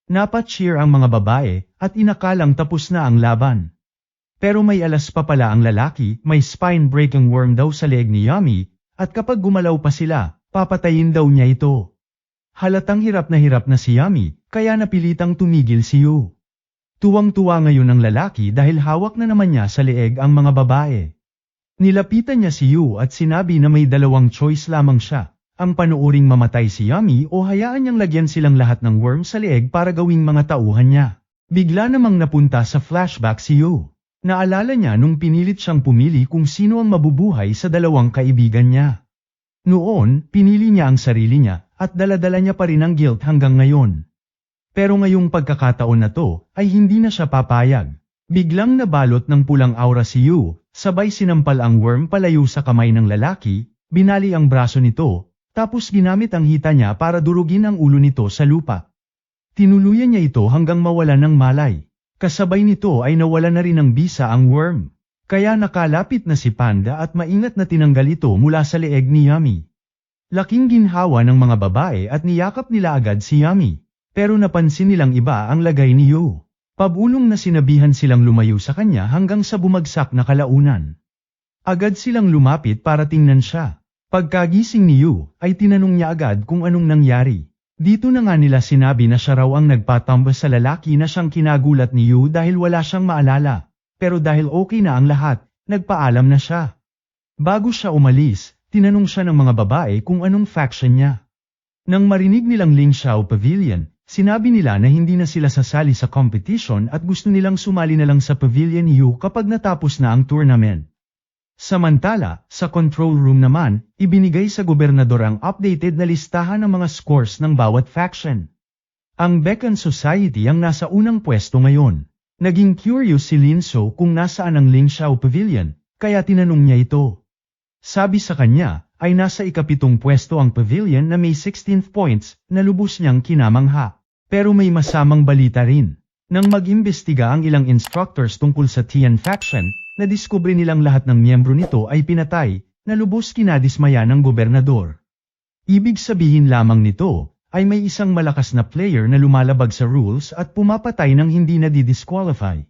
Napacheer ang mga babae, at inakalang tapos na ang laban. Pero may alas pa pala ang lalaki, may spine-breaking worm daw sa leeg ni Yummy, at kapag gumalaw pa sila, papatayin daw niya ito. Halatang hirap na si Yummy, kaya napilitang tumigil si Yu. Tuwang-tuwa ngayon ang lalaki dahil hawak na naman niya sa leeg ang mga babae. Nilapitan niya si Yu at sinabi na may 2 choice lamang siya, ang panuuring mamatay si Yummy o hayaan niyang lagyan silang lahat ng worm sa leeg para gawing mga tauhan niya. Bigla namang napunta sa flashback si Yu. Naalala niya nung pinilit siyang pumili kung sino ang mabubuhay sa 2 kaibigan niya. Noon, pinili niya ang sarili niya at dala-dala niya pa rin ang guilt hanggang ngayon. Pero ngayong pagkakataon na to, ay hindi na siya papayag. Biglang nabalot ng pulang aura si Yu, sabay sinampal ang worm palayo sa kamay ng lalaki, binali ang braso nito, tapos ginamit ang hita niya para durugin ang ulo nito sa lupa. Tinuluyan niya ito hanggang mawala ng malay. Kasabay nito ay nawala na rin ng bisa ang worm. Kaya nakalapit na si Panda at maingat na tinanggal ito mula sa leeg ni Yummy. Laking ginhawa ng mga babae at niyakap nila agad si Yummy. Pero napansin nilang iba ang lagay ni Yu. Pabulong na sinabihan silang lumayo sa kanya hanggang sa bumagsak na kalaunan. Agad silang lumapit para tingnan siya. Pagkagising ni Yu, ay tinanong niya agad kung anong nangyari. Dito na nga nila sinabi na siya raw ang nagpatambas sa lalaki na siyang kinagulat ni Yu dahil wala siyang maalala. Pero dahil okay na ang lahat, nagpaalam na siya. Bago siya umalis, tinanong siya ng mga babae kung anong faction niya. Nang marinig nilang Ling Xiao Pavilion, sinabi nila na hindi na sila sasali sa competition at gusto nilang sumali na lang sa Pavilion U kapag natapos na ang tournament. Samantala, sa control room naman, ibinigay sa gobernador ang updated na listahan ng mga scores ng bawat faction. Ang Baekhan Society ang nasa unang pwesto ngayon. Naging curious si Lin So kung nasaan ang Ling Xiao Pavilion, kaya tinanong niya ito. Sabi sa kanya, ay nasa ikapitong pwesto ang pavilion na may 16 points na lubos niyang kinamangha. Pero may masamang balita rin. Nang mag-imbestiga ang ilang instructors tungkol sa Tian faction, nadiskubre nilang lahat ng miyembro nito ay pinatay, na lubos kinadismaya ng gobernador. Ibig sabihin lamang nito, ay may isang malakas na player na lumalabag sa rules at pumapatay ng hindi nadidisqualify.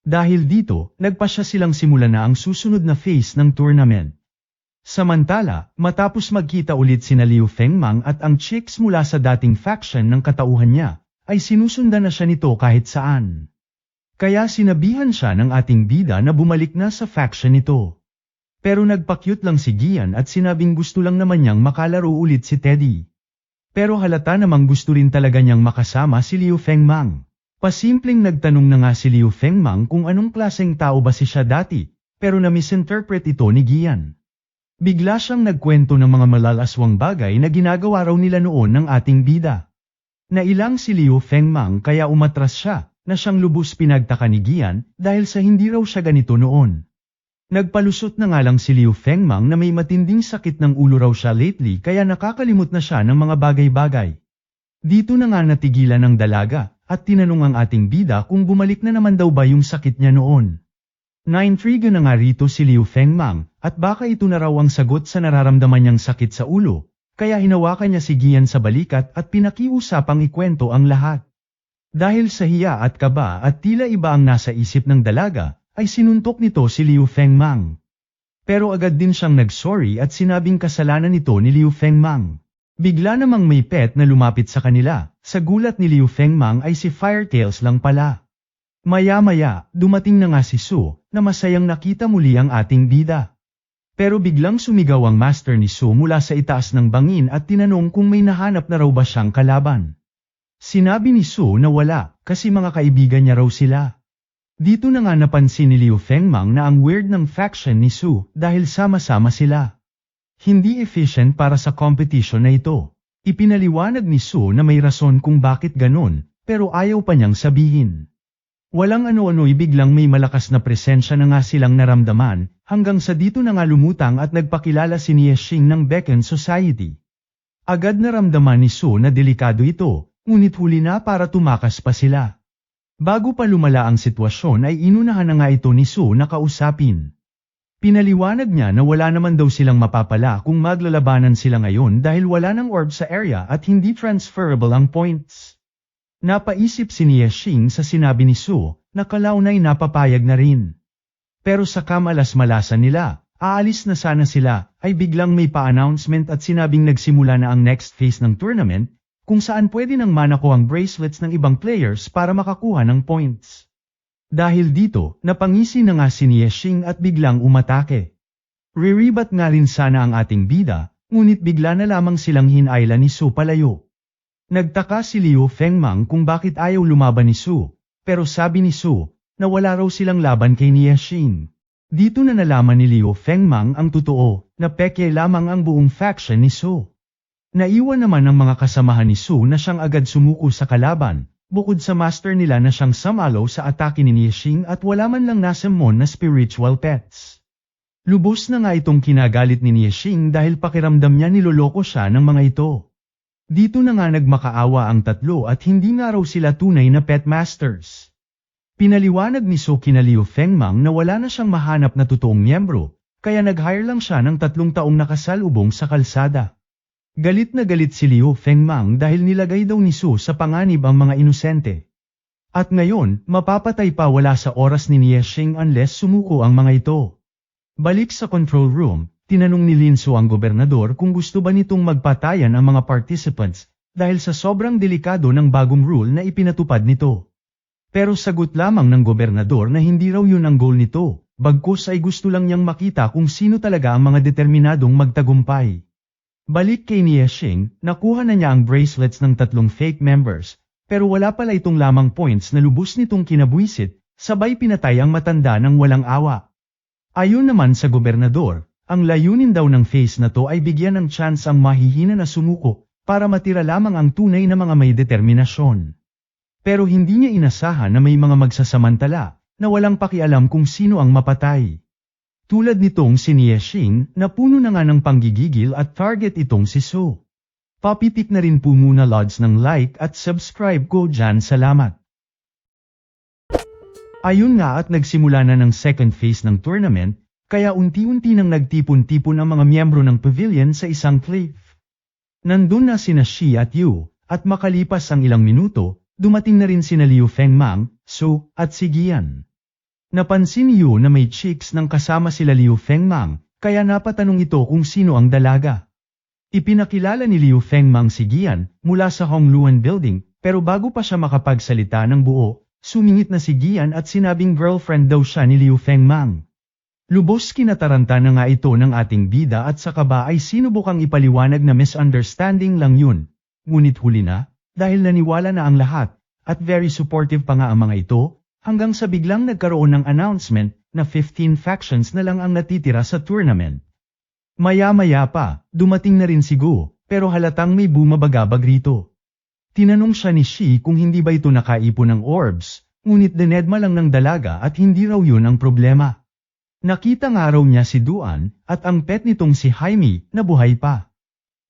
Dahil dito, nagpasya silang simulan na ang susunod na phase ng tournament. Samantala, matapos magkita ulit sina Liu Fengmang at ang chicks mula sa dating faction ng katauhan niya, ay sinusundan na siya nito kahit saan. Kaya sinabihan siya ng ating bida na bumalik na sa faction nito. Pero nagpakyut lang si Gian at sinabing gusto lang naman niyang makalaro ulit si Teddy. Pero halata namang gusto rin talaga niyang makasama si Liu Fengmang. Pasimpleng nagtanong na nga si Liu Fengmang kung anong klaseng tao ba si siya dati, pero na-misinterpret ito ni Gian. Bigla siyang nagkwento ng mga malalaswang bagay na ginagawa raw nila noon ng ating bida. Nailang si Liu Fengmang kaya umatras siya, na siyang lubos pinagtaka ni Gian dahil sa hindi raw siya ganito noon. Nagpalusot na nga lang si Liu Fengmang na may matinding sakit ng ulo raw siya lately kaya nakakalimot na siya ng mga bagay-bagay. Dito na nga natigilan ng dalaga, at tinanong ang ating bida kung bumalik na naman daw ba yung sakit niya noon. Naintriga na nga rito si Liu Fengmang, at baka ito na raw ang sagot sa nararamdaman niyang sakit sa ulo, kaya hinawakan niya si Gian sa balikat at pinakiusapang ikwento ang lahat. Dahil sa hiya at kaba at tila iba ang nasa isip ng dalaga, ay sinuntok nito si Liu Fengmang. Pero agad din siyang nag-sorry at sinabing kasalanan nito ni Liu Fengmang. Bigla namang may pet na lumapit sa kanila, sa gulat ni Liu Fengmang ay si Firetails lang pala. Maya-maya, dumating na nga si Su, na masayang nakita muli ang ating bida. Pero biglang sumigaw ang master ni Su mula sa itaas ng bangin at tinanong kung may nahanap na raw ba siyang kalaban. Sinabi ni Su na wala, kasi mga kaibigan niya raw sila. Dito na nga napansin ni Liu Fengmang na ang weird ng faction ni Su dahil sama-sama sila. Hindi efficient para sa competition na ito. Ipinaliwanag ni Su na may rason kung bakit ganun, pero ayaw pa niyang sabihin. Walang ano-ano'y biglang may malakas na presensya na nga silang naramdaman, hanggang sa dito na nga lumutang at nagpakilala si Nieshing ng Baekhan Society. Agad naramdaman ni Su na delikado ito, ngunit huli na para tumakas pa sila. Bago pa lumala ang sitwasyon ay inunahan na nga ito ni Su na kausapin. Pinaliwanag niya na wala naman daw silang mapapala kung maglalabanan sila ngayon dahil wala ng orb sa area at hindi transferable ang points. Napaisip si Nieshing sa sinabi ni Su, na kalaunay napapayag na rin. Pero sa kamalas-malasan nila, aalis na sana sila, ay biglang may pa-announcement at sinabing nagsimula na ang next phase ng tournament, kung saan pwede nang manako ang bracelets ng ibang players para makakuha ng points. Dahil dito, napangisi na nga si Nieshing at biglang umatake. Riribat nga rin sana ang ating bida, ngunit bigla na lamang silang hinayla ni Su palayo. Nagtaka si Liu Fengmang kung bakit ayaw lumaban ni Su, pero sabi ni Su, na wala raw silang laban kay Nieshing. Dito na nalaman ni Liu Fengmang ang totoo, na peke lamang ang buong faction ni Su. Naiwan naman ng mga kasamahan ni Su na siyang agad sumuko sa kalaban, bukod sa master nila na siyang samalo sa atake ni Nieshing at wala man lang nasamon na spiritual pets. Lubos na nga itong kinagalit ni Nieshing dahil pakiramdam niya niloloko siya ng mga ito. Dito na nga nagmakaawa ang tatlo at hindi nga raw sila tunay na pet masters. Pinaliwanag ni Su kina Liu Fengmang na wala na siyang mahanap na totoong miyembro, kaya nag-hire lang siya ng 3 taong nakasalubong sa kalsada. Galit na galit si Liu Fengmang dahil nilagay daw ni Su sa panganib ang mga inosente. At ngayon, mapapatay pa wala sa oras ni Nieshing unless sumuko ang mga ito. Balik sa control room, tinanong ni Lin So ang gobernador kung gusto ba nitong magpatayan ang mga participants dahil sa sobrang delikado ng bagong rule na ipinatupad nito. Pero sagot lamang ng gobernador na hindi raw yun ang goal nito, Bagkus ay gusto lang niyang makita kung sino talaga ang mga determinadong magtagumpay. Balik kay Nieshing, nakuha na niya ang bracelets ng 3 fake members, pero wala pala itong lamang points na lubos nitong kinabuisit, sabay pinatay ang matanda ng walang awa. Ayon naman sa gobernador, ang layunin daw ng phase na to ay bigyan ng chance ang mahihina na sumuko, para matira lamang ang tunay na mga may determinasyon. Pero hindi niya inasahan na may mga magsasamantala, na walang pakialam kung sino ang mapatay. Tulad nitong si Nieshing, na puno na nga ng panggigigil at target itong si Su. Papitik na rin po muna lods ng like at subscribe ko dyan, salamat. Ayun nga at nagsimula na ng second phase ng tournament, kaya unti-unti nang nagtipon-tipon ang mga miyembro ng pavilion sa isang cliff. Nandun na sina Shi at Yu, at makalipas ang ilang minuto, dumating na rin sina Liu Fengmang, Su, at si Gian. Napansin ni Yu na may chicks nang kasama sila Liu Fengmang, kaya napatanong ito kung sino ang dalaga. Ipinakilala ni Liu Fengmang si Gian mula sa Hongluan Building, pero bago pa siya makapagsalita ng buo, sumingit na si Gian at sinabing girlfriend daw siya ni Liu Fengmang. Lubos kinataranta na nga ito ng ating bida at saka ba ay sinubukang ipaliwanag na misunderstanding lang yun. Ngunit huli na, dahil naniwala na ang lahat, at very supportive pa nga ang mga ito, hanggang sa biglang nagkaroon ng announcement na 15 factions na lang ang natitira sa tournament. Maya-maya pa, dumating na rin si Gu, pero halatang may bumabagabag rito. Tinanong siya ni Shi kung hindi ba ito nakaipon ng orbs, ngunit dinedma lang ng dalaga at hindi raw yun ang problema. Nakita nga raw niya si Duan at ang pet nitong si Jaime na buhay pa.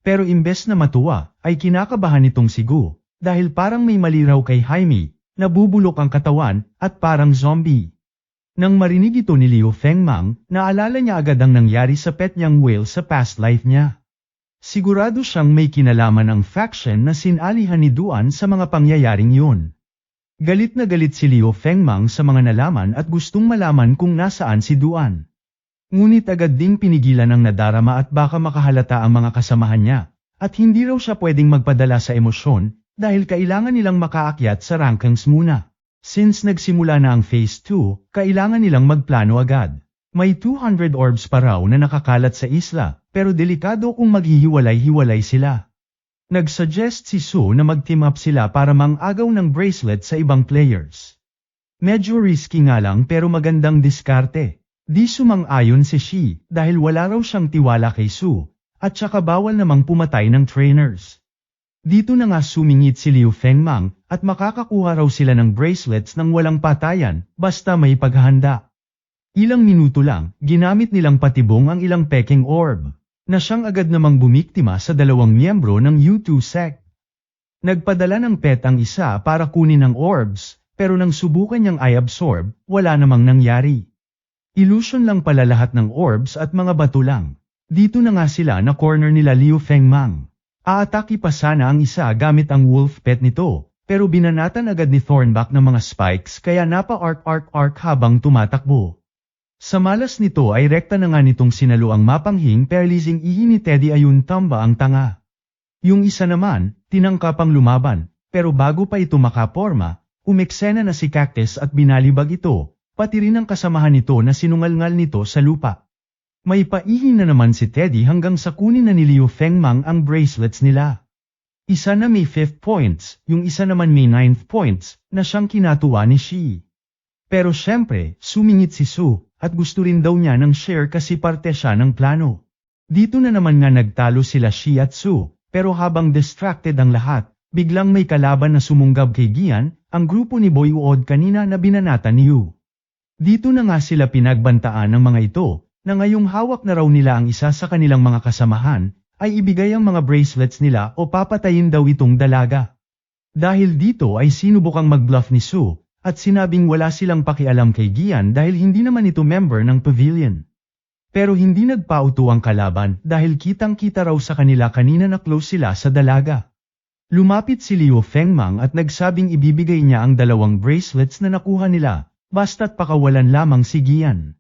Pero imbes na matuwa, ay kinakabahan nitong si Gu, dahil parang may mali raw kay Jaime. Nabubulok ang katawan, at parang zombie. Nang marinig ito ni Liu Fengmang, naalala niya agad ang nangyari sa pet niyang whale sa past life niya. Sigurado siyang may kinalaman ang faction na sinalihan ni Duan sa mga pangyayaring yun. Galit na galit si Liu Fengmang sa mga nalaman at gustong malaman kung nasaan si Duan. Ngunit agad ding pinigilan ang nadarama at baka makahalata ang mga kasamahan niya, at hindi raw siya pwedeng magpadala sa emosyon, dahil kailangan nilang makaakyat sa rankings muna. Since nagsimula na ang Phase 2, kailangan nilang magplano agad. May 200 orbs pa raw na nakakalat sa isla, pero delikado kung maghihiwalay-hiwalay sila. Nagsuggest si Su na mag-team up sila para mang-agaw ng bracelet sa ibang players. Medyo risky nga lang pero magandang diskarte. Di sumang-ayon si Shi dahil wala raw siyang tiwala kay Su, at saka bawal namang pumatay ng trainers. Dito na nga sumingit si Liu Fengmang at makakakuha raw sila ng bracelets ng walang patayan basta may paghahanda. Ilang minuto lang, ginamit nilang patibong ang ilang peking orb, na siyang agad namang bumiktima sa 2 miyembro ng U2 sect. Nagpadala ng pet ang isa para kunin ang orbs, pero nang subukan niyang i-absorb, wala namang nangyari. Illusion lang pala lahat ng orbs at mga bato lang. Dito na nga sila na corner nila Liu Fengmang. Aatake pa sana ang isa gamit ang wolf pet nito, pero binanatan agad ni Thornback ng mga spikes kaya napa-arc habang tumatakbo. Sa malas nito ay rekta na nga nitong sinalo ang mapanghing paralyzing ihi ni Teddy ayun tamba ang tanga. Yung isa naman, tinangkapang lumaban, pero bago pa ito makaporma, umeksena na si Cactus at binalibag ito, pati rin ang kasamahan nito na sinungalngal nito sa lupa. May paihi na naman si Teddy hanggang sa kunin na ni Liu Fengmang ang bracelets nila. Isa na may 5 points, yung isa naman may 9 points, na siyang kinatuwa ni Shi. Pero syempre, sumingit si Su, at gusto rin daw niya ng share kasi parte siya ng plano. Dito na naman nga nagtalo sila Shi at Su, pero habang distracted ang lahat, biglang may kalaban na sumunggab kay Gian, ang grupo ni Boy Uod kanina na binanatan ni Yu. Dito na nga sila pinagbantaan ng mga ito, na ngayong hawak na raw nila ang isa sa kanilang mga kasamahan, ay ibigay ang mga bracelets nila o papatayin daw itong dalaga. Dahil dito ay sinubukang mag-bluff ni Su, at sinabing wala silang pakialam kay Gian dahil hindi naman ito member ng pavilion. Pero hindi nagpauto ang kalaban dahil kitang-kita raw sa kanila kanina na close sila sa dalaga. Lumapit si Liu Fengmang at nagsabing ibibigay niya ang 2 bracelets na nakuha nila, basta't pakawalan lamang si Gian.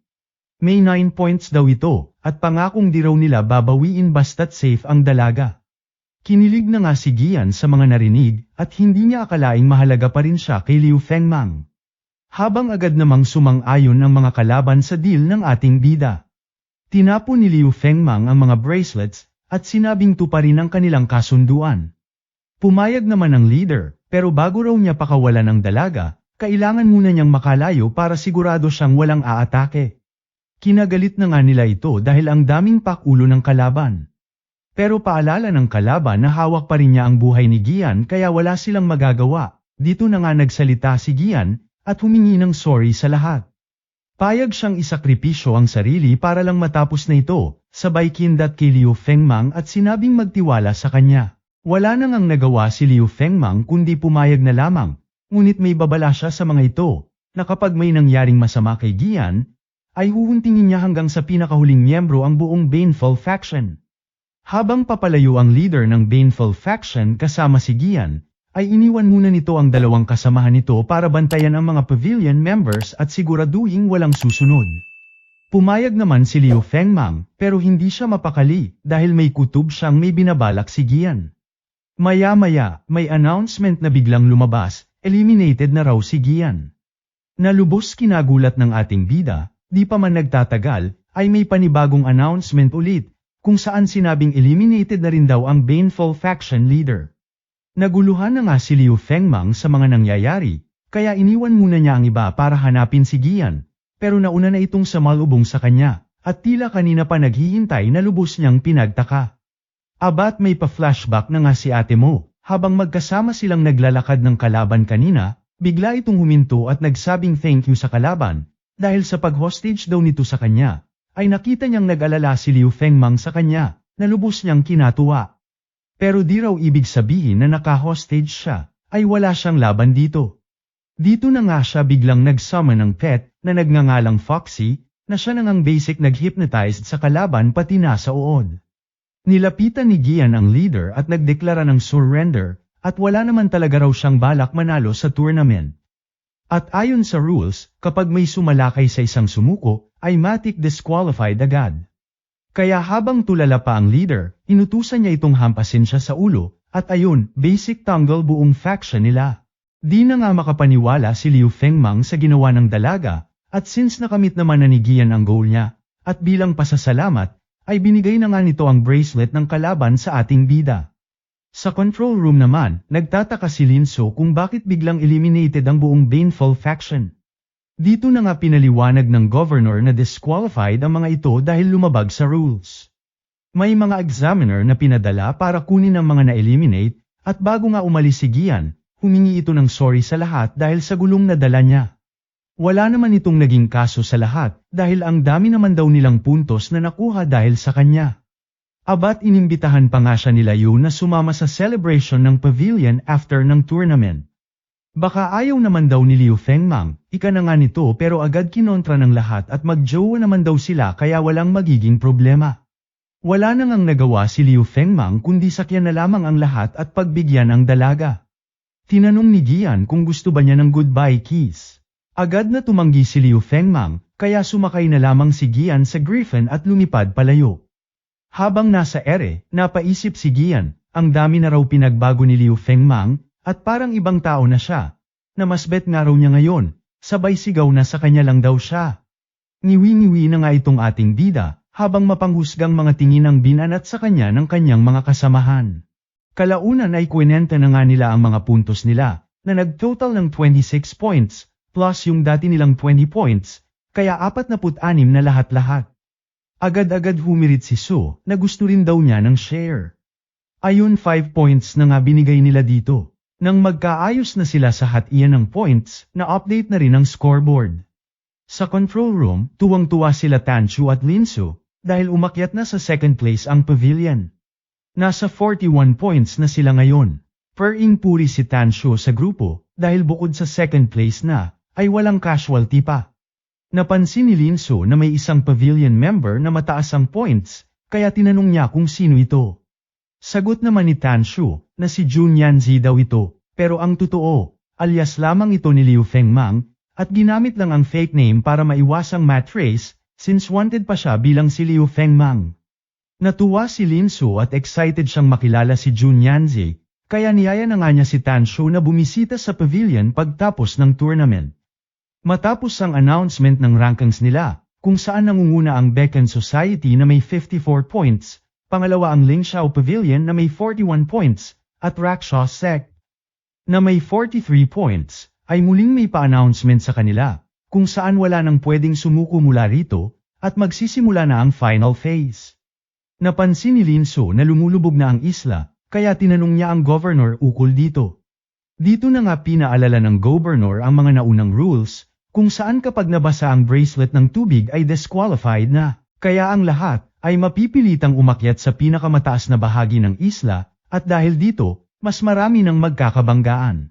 May 9 points daw ito, at pangakong di raw nila babawiin basta't safe ang dalaga. Kinilig na nga si Gian sa mga narinig, at hindi niya akalaing mahalaga pa rin siya kay Liu Fengmang. Habang agad namang sumang-ayon ang mga kalaban sa deal ng ating bida. Tinapon ni Liu Fengmang ang mga bracelets at sinabing tuparin ang kanilang kasunduan. Pumayag naman ang leader, pero bago raw niya pakawalan ang dalaga, kailangan muna niyang makalayo para sigurado siyang walang aatake. Kinagalit na nga nila ito dahil ang daming pakulo ng kalaban. Pero paalala ng kalaban na hawak pa rin niya ang buhay ni Gian kaya wala silang magagawa. Dito na nga nagsalita si Gian at humingi ng sorry sa lahat. Payag siyang isakripisyo ang sarili para lang matapos na ito, sabay kindat kay Liu Fengmang at sinabing magtiwala sa kanya. Wala nang ang nagawa si Liu Fengmang kundi pumayag na lamang, ngunit may babala siya sa mga ito, na kapag may nangyaring masama kay Gian, ay huhuntingin niya hanggang sa pinakahuling miyembro ang buong Baneful Faction. Habang papalayo ang leader ng Baneful Faction kasama si Gian, ay iniwan muna nito ang dalawang kasamahan nito para bantayan ang mga pavilion members at siguraduhing walang susunod. Pumayag naman si Liu Fengmang pero hindi siya mapakali dahil may kutob siyang may binabalak si Gian. Maya-maya, may announcement na biglang lumabas, eliminated na raw si Gian. Nalubos kinagulat ng ating bida, di pa man nagtatagal, ay may panibagong announcement ulit, kung saan sinabing eliminated na rin daw ang Baneful Faction leader. Naguluhan na nga si Liu Fengmang sa mga nangyayari, kaya iniwan muna niya ang iba para hanapin si Gian, pero nauna na itong samalubong sa kanya, at tila kanina pa naghihintay na lubos niyang pinagtaka. Abat may pa-flashback na nga si ate mo, habang magkasama silang naglalakad ng kalaban kanina, bigla itong huminto at nagsabing thank you sa kalaban, dahil sa pag-hostage daw nito sa kanya. Ay nakita niyang nag-alala si Liu Fengmang sa kanya, na lubos niyang kinatuwa. Pero di raw ibig sabihin na naka-hostage siya, ay wala siyang laban dito. Dito na nga siya biglang nag-summon ng pet, na nagngangalang Foxy, na siya nang ang basic nag-hypnotized sa kalaban pati nasa uod. Nilapitan ni Gian ang leader at nagdeklara ng surrender, at wala naman talaga raw siyang balak manalo sa tournament. At ayon sa rules, kapag may sumalakay sa isang sumuko, ay matik disqualified agad. Kaya habang tulala pa ang leader, inutusan niya itong hampasin siya sa ulo, at ayun, basic tangle buong faction nila. Di na nga makapaniwala si Liu Fengmang sa ginawa ng dalaga, at since nakamit naman na ni Gian ang goal niya, at bilang pasasalamat, ay binigay na nga nito ang bracelet ng kalaban sa ating bida. Sa control room naman, nagtataka si Linso kung bakit biglang eliminated ang buong Baneful Faction. Dito na nga pinaliwanag ng governor na disqualified ang mga ito dahil lumabag sa rules. May mga examiner na pinadala para kunin ang mga na-eliminate, at bago nga umalis si Gian, humingi ito ng sorry sa lahat dahil sa gulong na dala niya. Wala naman itong naging kaso sa lahat dahil ang dami naman daw nilang puntos na nakuha dahil sa kanya. Abat inimbitahan pa nga siya nila Yu na sumama sa celebration ng pavilion after ng tournament. Baka ayaw naman daw ni Liu Fengmang, ika na nga nito pero agad kinontra ng lahat at mag-jowa naman daw sila kaya walang magiging problema. Wala nang ang nagawa si Liu Fengmang kundi sakyan na lamang ang lahat at pagbigyan ang dalaga. Tinanong ni Gian kung gusto ba niya ng goodbye kiss. Agad na tumanggi si Liu Fengmang, kaya sumakay na lamang si Gian sa Griffin at lumipad palayo. Habang nasa ere, napaisip si Gian, ang dami na raw pinagbago ni Liu Fengmang, at parang ibang tao na siya, na mas bet nga raw niya ngayon, sabay sigaw na sa kanya lang daw siya. Ngiwi-ngiwi na nga itong ating bida, habang mapanghusgang mga tingin ang binanat sa kanya ng kanyang mga kasamahan. Kalaunan ay kwinenta na nga nila ang mga puntos nila, na nag-total ng 26 points, plus yung dati nilang 20 points, kaya 46 na lahat-lahat. Agad-agad humirit si Su, na gusto rin daw niya ng share. Ayun 5 points na nga binigay nila dito. Nang magkaayos na sila sa hatian ng points, na-update na rin ang scoreboard. Sa control room, tuwang-tuwa sila Tanshu at Linsu, dahil umakyat na sa second place ang pavilion. Nasa 41 points na sila ngayon. Puri si Tanshu sa grupo, dahil bukod sa second place na, ay walang casualty pa. Napansin ni Linsu na may isang pavilion member na mataas ang points, kaya tinanong niya kung sino ito. Sagot naman ni Tanshu, na si Jun Yanzi daw ito, pero ang totoo, alias lamang ito ni Liu Fengmang, at ginamit lang ang fake name para maiwasang mat race, since wanted pa siya bilang si Liu Fengmang. Natuwa si Linsu at excited siyang makilala si Jun Yanzi, kaya niyaya na nga niya si Tanshu na bumisita sa pavilion pagtapos ng tournament. Matapos ang announcement ng rankings nila, kung saan nangunguna ang Beacon Society na may 54 points, pangalawa ang Lingxiao Pavilion na may 41 points, at Raksha Sect na may 43 points, ay muling may pa-announcement sa kanila, kung saan wala nang pwedeng sumuko mula rito, at magsisimula na ang final phase. Napansin ni Lin Su na lumulubog na ang isla, kaya tinanong niya ang governor ukol dito. Dito na nga pinaalala ng governor ang mga naunang rules, kung saan kapag nabasa ang bracelet ng tubig ay disqualified na, kaya ang lahat ay mapipilitang umakyat sa pinakamataas na bahagi ng isla, at dahil dito, mas marami ng magkakabanggaan.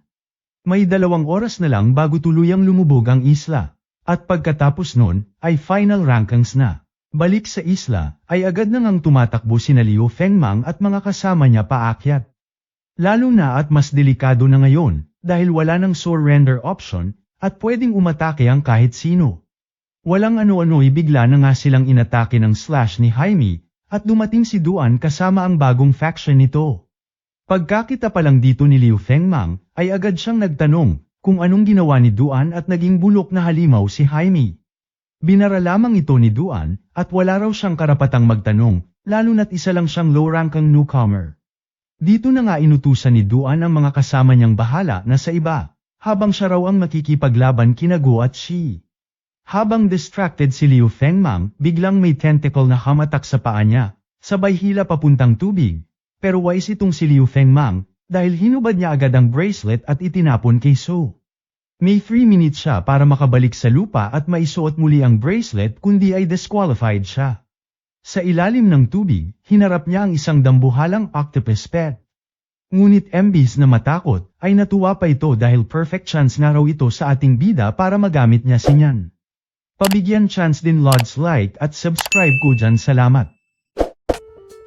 May 2 oras na lang bago tuluyang lumubog ang isla, at pagkatapos nun, ay final rankings na. Balik sa isla, ay agad nang tumatakbo sina Liu Fengmang at mga kasama niya paakyat. Lalo na at mas delikado na ngayon, dahil wala nang surrender option, at pwedeng umatake ang kahit sino. Walang ano-ano'y bigla na nga silang inatake ng slash ni Jaime, at dumating si Duan kasama ang bagong faction nito. Pagkakita pa lang dito ni Liu Fengmang, ay agad siyang nagtanong, kung anong ginawa ni Duan at naging bulok na halimaw si Jaime. Binara lamang ito ni Duan, at wala raw siyang karapatang magtanong, lalo na't isa lang siyang low-rankang newcomer. Dito na nga inutusan ni Duan ang mga kasama niyang bahala na sa iba, habang siya raw ang makikipaglaban kina Go at Shi. Habang distracted si Liu Fengmang, biglang may tentacle na hamatak sa paa niya, sabay hila papuntang tubig, pero wise itong si Liu Fengmang, dahil hinubad niya agad ang bracelet at itinapon kay Su. May 3 minutes siya para makabalik sa lupa at maisuot muli ang bracelet kundi ay disqualified siya. Sa ilalim ng tubig, hinarap niya ang isang dambuhalang octopus pet. Ngunit imbis na matakot, ay natuwa pa ito dahil perfect chance nga raw ito sa ating bida para magamit niya sinyan. Pabigyan chance din Lods like at subscribe ko dyan, salamat.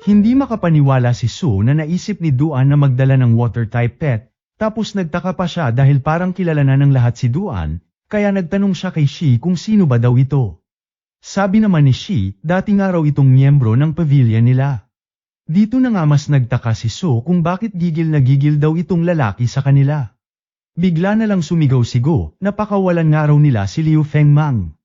Hindi makapaniwala si Su na naisip ni Duan na magdala ng water type pet, tapos nagtaka pa siya dahil parang kilala na ng lahat si Duan, kaya nagtanong siya kay Shi kung sino ba daw ito. Sabi naman ni Shi, dati nga raw itong miyembro ng pavilion nila. Dito na nga mas nagtaka si Su kung bakit gigil na gigil daw itong lalaki sa kanila. Bigla na lang sumigaw si Go, napakawalan nga raw nila si Liu Fengmang.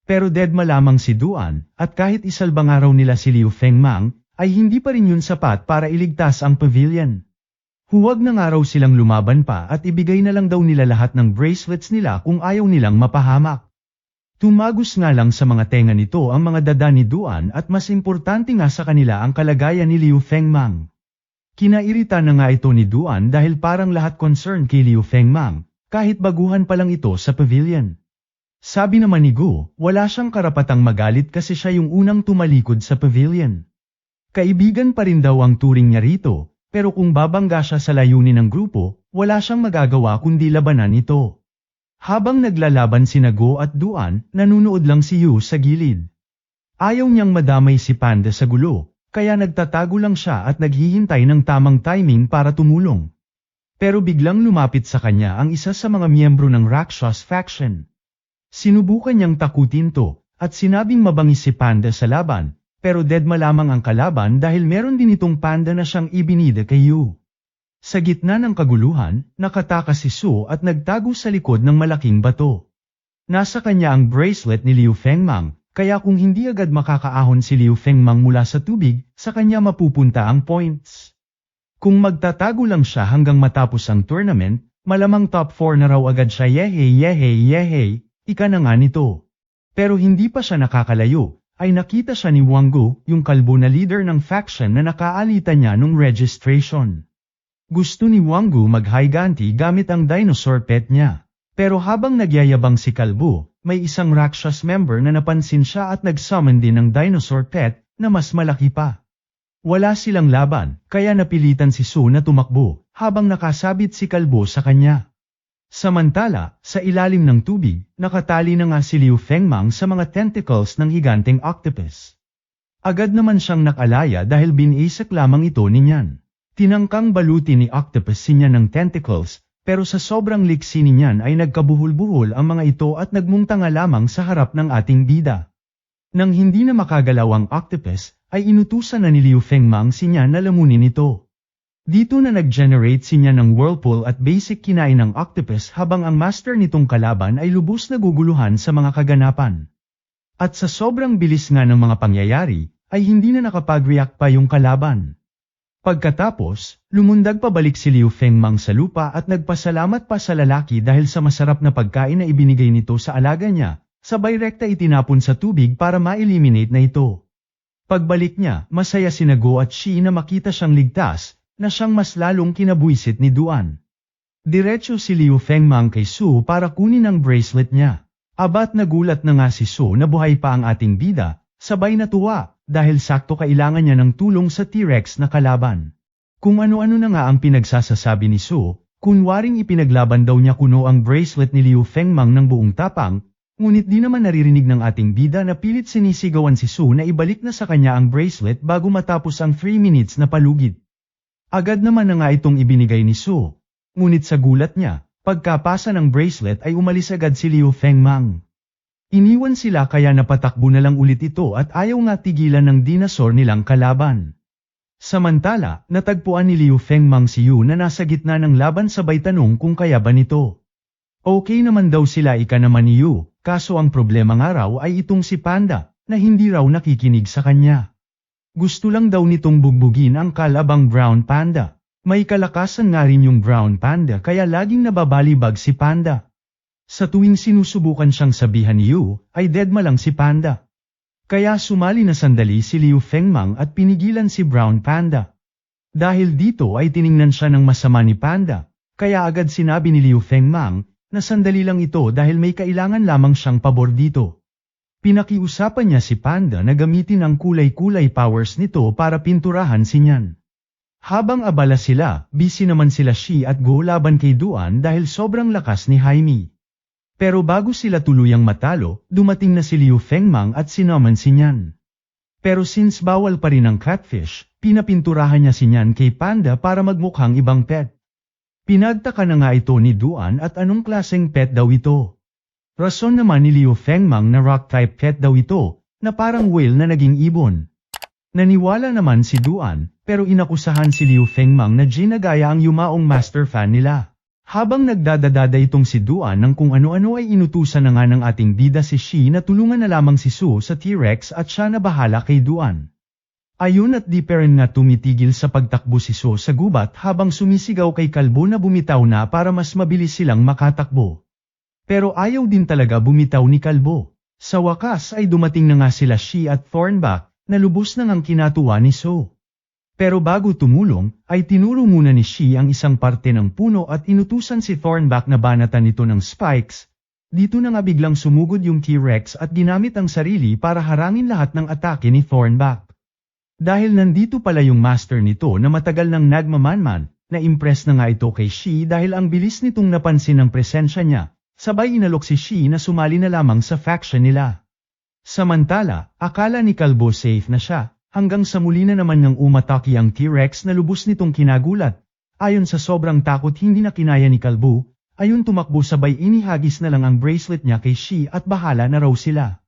Pero deadma lamang si Duan, at kahit isalbang araw nila si Liu Fengmang, ay hindi pa rin yun sapat para iligtas ang pavilion. Huwag na nga raw silang lumaban pa at ibigay na lang daw nila lahat ng bracelets nila kung ayaw nilang mapahamak. Tumagos nga lang sa mga tenga nito ang mga dada ni Duan at mas importante nga sa kanila ang kalagayan ni Liu Fengmang. Kinairita na nga ito ni Duan dahil parang lahat concerned kay Liu Fengmang, kahit baguhan pa lang ito sa pavilion. Sabi naman ni Gu, wala siyang karapatang magalit kasi siya yung unang tumalikod sa pavilion. Kaibigan pa rin daw ang turing niya rito, pero kung babangga siya sa layunin ng grupo, wala siyang magagawa kundi labanan ito. Habang naglalaban sina Go at Duan, nanunood lang si Yu sa gilid. Ayaw niyang madamay si Panda sa gulo, kaya nagtatago lang siya at naghihintay ng tamang timing para tumulong. Pero biglang lumapit sa kanya ang isa sa mga miyembro ng Rakshas faction. Sinubukan niyang takutin to, at sinabing mabangis si Panda sa laban, pero deadma lamang ang kalaban dahil meron din itong panda na siyang ibinida kay Yu. Sa gitna ng kaguluhan, nakatakas si Su at nagtago sa likod ng malaking bato. Nasa kanya ang bracelet ni Liu Fengmang, kaya kung hindi agad makakaahon si Liu Fengmang mula sa tubig, sa kanya mapupunta ang points. Kung magtatago lang siya hanggang matapos ang tournament, malamang top 4 na raw agad siya, yehey, ika na nga nito. Pero hindi pa siya nakakalayo, ay nakita siya ni Wang Gu, yung kalbo na leader ng faction na nakaalitan niya nung registration. Gusto ni Wang Gu mag-higanti gamit ang dinosaur pet niya. Pero habang nagyayabang si Kalbo, may isang Rakshas member na napansin siya at nag-summon din ng dinosaur pet na mas malaki pa. Wala silang laban, kaya napilitan si Su na tumakbo, habang nakasabit si Kalbo sa kanya. Samantala, sa ilalim ng tubig, nakatali na nga si Liu Fengmang sa mga tentacles ng higanteng octopus. Agad naman siyang nakalaya dahil biniisak lamang ito niyan. Tinangkang balutin ni octopus niya ng tentacles, pero sa sobrang liksi niyan ay nagkabuhol-buhol ang mga ito at nagmunta nga lamang sa harap ng ating bida. Nang hindi na makagalaw ang octopus, ay inutusan na ni Liu Fengmang siya na lamunin ito. Dito na nag-generate siya ng whirlpool at basic kinain ng octopus habang ang master nitong kalaban ay lubos na guguluhan sa mga kaganapan. At sa sobrang bilis nga ng mga pangyayari, ay hindi na nakapag-react pa yung kalaban. Pagkatapos, lumundag pabalik si Liu Fengmang sa lupa at nagpasalamat pa sa lalaki dahil sa masarap na pagkain na ibinigay nito sa alaga niya, sabay rekta itinapon sa tubig para ma-eliminate na ito. Pagbalik niya, masaya si Go at Shi na makita siyang ligtas, na siyang mas lalong kinabuisit ni Duan. Diretso si Liu Fengmang kay Su para kunin ang bracelet niya. Abat nagulat na nga si Su na buhay pa ang ating bida, sabay natuwa, dahil sakto kailangan niya ng tulong sa T-Rex na kalaban. Kung ano-ano na nga ang pinagsasasabi ni Su, kunwaring ipinaglaban daw niya kuno ang bracelet ni Liu Fengmang ng buong tapang, ngunit di naman naririnig ng ating bida na pilit sinisigawan si Su na ibalik na sa kanya ang bracelet bago matapos ang 3 minutes na palugid. Agad naman na nga itong ibinigay ni Su. Ngunit sa gulat niya, pagkapasa ng bracelet ay umalis agad si Liu Fengmang. Iniwan sila kaya napatakbo na lang ulit ito at ayaw nga tigilan ng dinosaur nilang kalaban. Samantala, natagpuan ni Liu Fengmang si Yu na nasa gitna ng laban sabay tanong kung kaya ba nito. Okay naman daw sila ika naman ni Yu, kaso ang problema nga raw ay itong si Panda, na hindi raw nakikinig sa kanya. Gusto lang daw nitong bugbugin ang kalabang brown panda. May kalakasan nga rin yung brown panda kaya laging nababalibag si Panda. Sa tuwing sinusubukan siyang sabihan ni Yu, ay deadma lang si Panda. Kaya sumali na sandali si Liu Fengmang at pinigilan si brown panda. Dahil dito ay tiningnan siya ng masama ni Panda, kaya agad sinabi ni Liu Fengmang na sandali lang ito dahil may kailangan lamang siyang pabor dito. Pinakiusapan niya si Panda na gamitin ang kulay-kulay powers nito para pinturahan si Nyan. Habang abala sila, busy naman sila Shi at Go laban kay Duan dahil sobrang lakas ni Jaime. Pero bago sila tuluyang matalo, dumating na si Liu Fengmang at sinaman si Nyan. Pero since bawal pa rin ang catfish, pinapinturahan niya si Nyan kay Panda para magmukhang ibang pet. Pinagtaka na nga ito ni Duan at anong klaseng pet daw ito. Rason naman ni Liu Fengmang na rock-type pet daw ito, na parang whale na naging ibon. Naniwala naman si Duan, pero inakusahan si Liu Fengmang na ginagaya ang yumaong master fan nila. Habang nagdadadada itong si Duan ng kung ano-ano ay inutusan na nga ng ating bida si Shi na tulungan na lamang si Su sa T-Rex at siya na bahala kay Duan. Ayun at di pa rin nga tumitigil sa pagtakbo si Su sa gubat habang sumisigaw kay Kalbo na bumitaw na para mas mabilis silang makatakbo. Pero ayaw din talaga bumitaw ni Kalbo. Sa wakas ay dumating na nga sila Shi at Thornback, na lubos na ngang kinatuwa ni Su. Pero bago tumulong, ay tinuro muna ni Shi ang isang parte ng puno at inutusan si Thornback na banatan ito ng spikes. Dito na nga biglang sumugod yung T-Rex at ginamit ang sarili para harangin lahat ng atake ni Thornback. Dahil nandito pala yung master nito na matagal nang nagmamanman, na-impress na nga ito kay Shi dahil ang bilis nitong napansin ang presensya niya. Sabay inalok si Shi na sumali na lamang sa faction nila. Samantala, akala ni Kalbo safe na siya, hanggang sa muli na naman niyang umatake ang T-Rex na lubos nitong kinagulat. Ayon sa sobrang takot hindi na kinaya ni Kalbo, ayun tumakbo sabay inihagis na lang ang bracelet niya kay Shi at bahala na raw sila.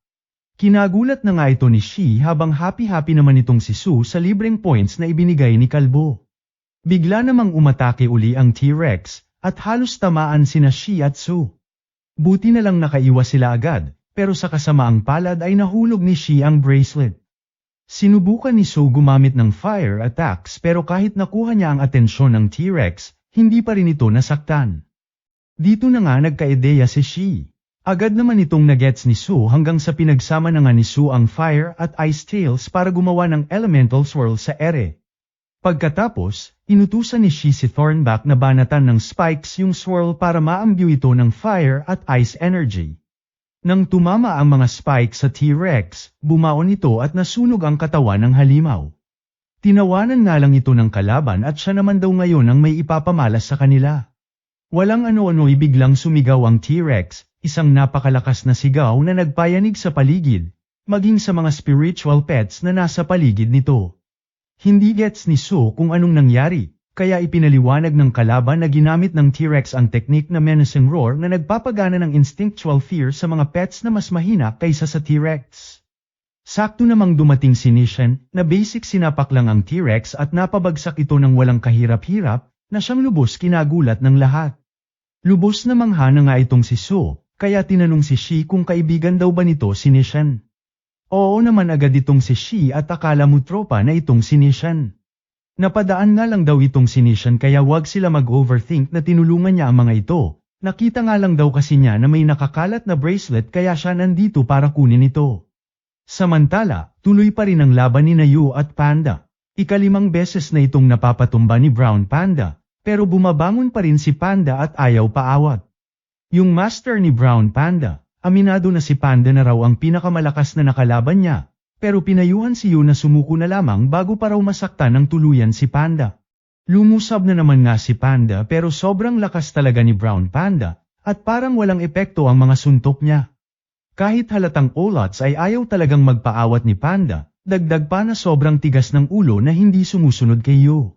Kinagulat na nga ito ni Shi habang happy-happy naman itong si Su sa libreng points na ibinigay ni Kalbo. Bigla namang umatake uli ang T-Rex, at halos tamaan sina Shi at Su. Buti na lang nakaiwas sila agad, pero sa kasamaang palad ay nahulog ni Shi ang bracelet. Sinubukan ni Su gumamit ng fire attacks pero kahit nakuha niya ang atensyon ng T-Rex, hindi pa rin ito nasaktan. Dito na nga nagka-ideya si Shi. Agad naman itong nagets ni Su hanggang sa pinagsama na nga ni Su ang fire at ice tails para gumawa ng elemental swirl sa ere. Pagkatapos, inutusan ni Shi si Thornback na banatan ng spikes yung swirl para maambyo ito ng fire at ice energy. Nang tumama ang mga spikes sa T-Rex, bumaon ito at nasunog ang katawan ng halimaw. Tinawanan nga lang ito ng kalaban at siya naman daw ngayon ang may ipapamalas sa kanila. Walang ano-ano biglang sumigaw ang T-Rex, isang napakalakas na sigaw na nagpayanig sa paligid, maging sa mga spiritual pets na nasa paligid nito. Hindi gets ni Su kung anong nangyari, kaya ipinaliwanag ng kalaban na ginamit ng T-Rex ang teknik na menacing roar na nagpapagana ng instinctual fear sa mga pets na mas mahina kaysa sa T-Rex. Sakto namang dumating si Nishan, na basic sinapak lang ang T-Rex at napabagsak ito ng walang kahirap-hirap, na siyang lubos kinagulat ng lahat. Lubos na mangha na nga itong si Su, kaya tinanong si Shi kung kaibigan daw ba nito si Nishan. Oo naman agad itong si Shi at akala mo tropa na itong si Nishan. Napadaan nga lang daw itong si Nishan kaya wag sila mag-overthink na tinulungan niya ang mga ito. Nakita nga lang daw kasi niya na may nakakalat na bracelet kaya siya nandito para kunin ito. Samantala, tuloy pa rin ang laban ni Nayu at Panda. Ika-5 beses na itong napapatumba ni Brown Panda, pero bumabangon pa rin si Panda at ayaw paawat. Yung master ni Brown Panda, aminado na si Panda na raw ang pinakamalakas na nakalaban niya, pero pinayuhan si Yu na sumuko na lamang bago pa raw masaktan ng tuluyan si Panda. Lumusab na naman nga si Panda pero sobrang lakas talaga ni Brown Panda, at parang walang epekto ang mga suntok niya. Kahit halatang Olots ay ayaw talagang magpaawat ni Panda, dagdag pa na sobrang tigas ng ulo na hindi sumusunod kay Yu.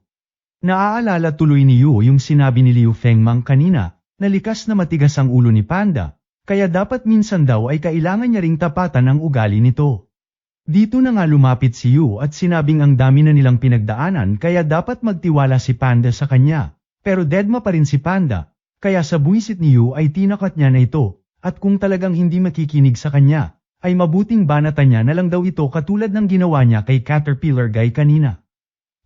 Naaalala tuloy ni Yu yung sinabi ni Liu Fengmang kanina, na likas na matigas ang ulo ni Panda, kaya dapat minsan daw ay kailangan niya ring tapatan ang ugali nito. Dito na nga lumapit si Yu at sinabing ang dami na nilang pinagdaanan kaya dapat magtiwala si Panda sa kanya, pero deadma pa rin si Panda, kaya sa buwisit ni Yu ay tinakat niya na ito. At kung talagang hindi makikinig sa kanya, ay mabuting banatan niya na lang daw ito katulad ng ginawa niya kay Caterpillar Guy kanina.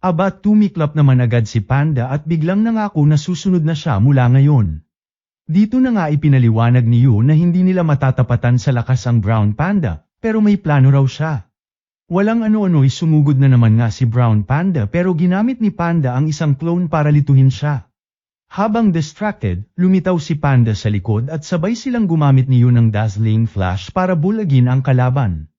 Aba tumiklap naman agad si Panda at biglang nangako na susunod na siya mula ngayon. Dito na nga ipinaliwanag ni Yu na hindi nila matatapatan sa lakas ang Brown Panda, pero may plano raw siya. Walang ano-ano'y sumugod na naman nga si Brown Panda pero ginamit ni Panda ang isang clone para lituhin siya. Habang distracted, lumitaw si Panda sa likod at sabay silang gumamit ni Yu ng dazzling flash para bulagin ang kalaban.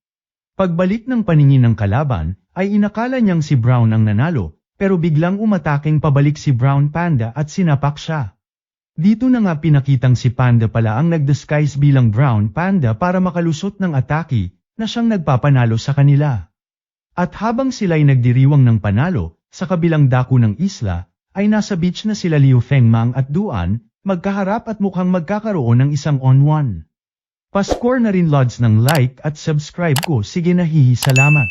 Pagbalik ng paningin ng kalaban, ay inakala niyang si Brown ang nanalo, pero biglang umataking pabalik si Brown Panda at sinapak siya. Dito na nga pinakitang si Panda pala ang nag-disguise bilang Brown Panda para makalusot ng atake, na siyang nagpapanalo sa kanila. At habang sila'y nagdiriwang ng panalo, sa kabilang dako ng isla, ay nasa beach na sila Liu Fengmang at Duan, magkaharap at mukhang magkakaroon ng isang on-one. Pascore na rin lods ng like at subscribe ko, sige nahihi, salamat.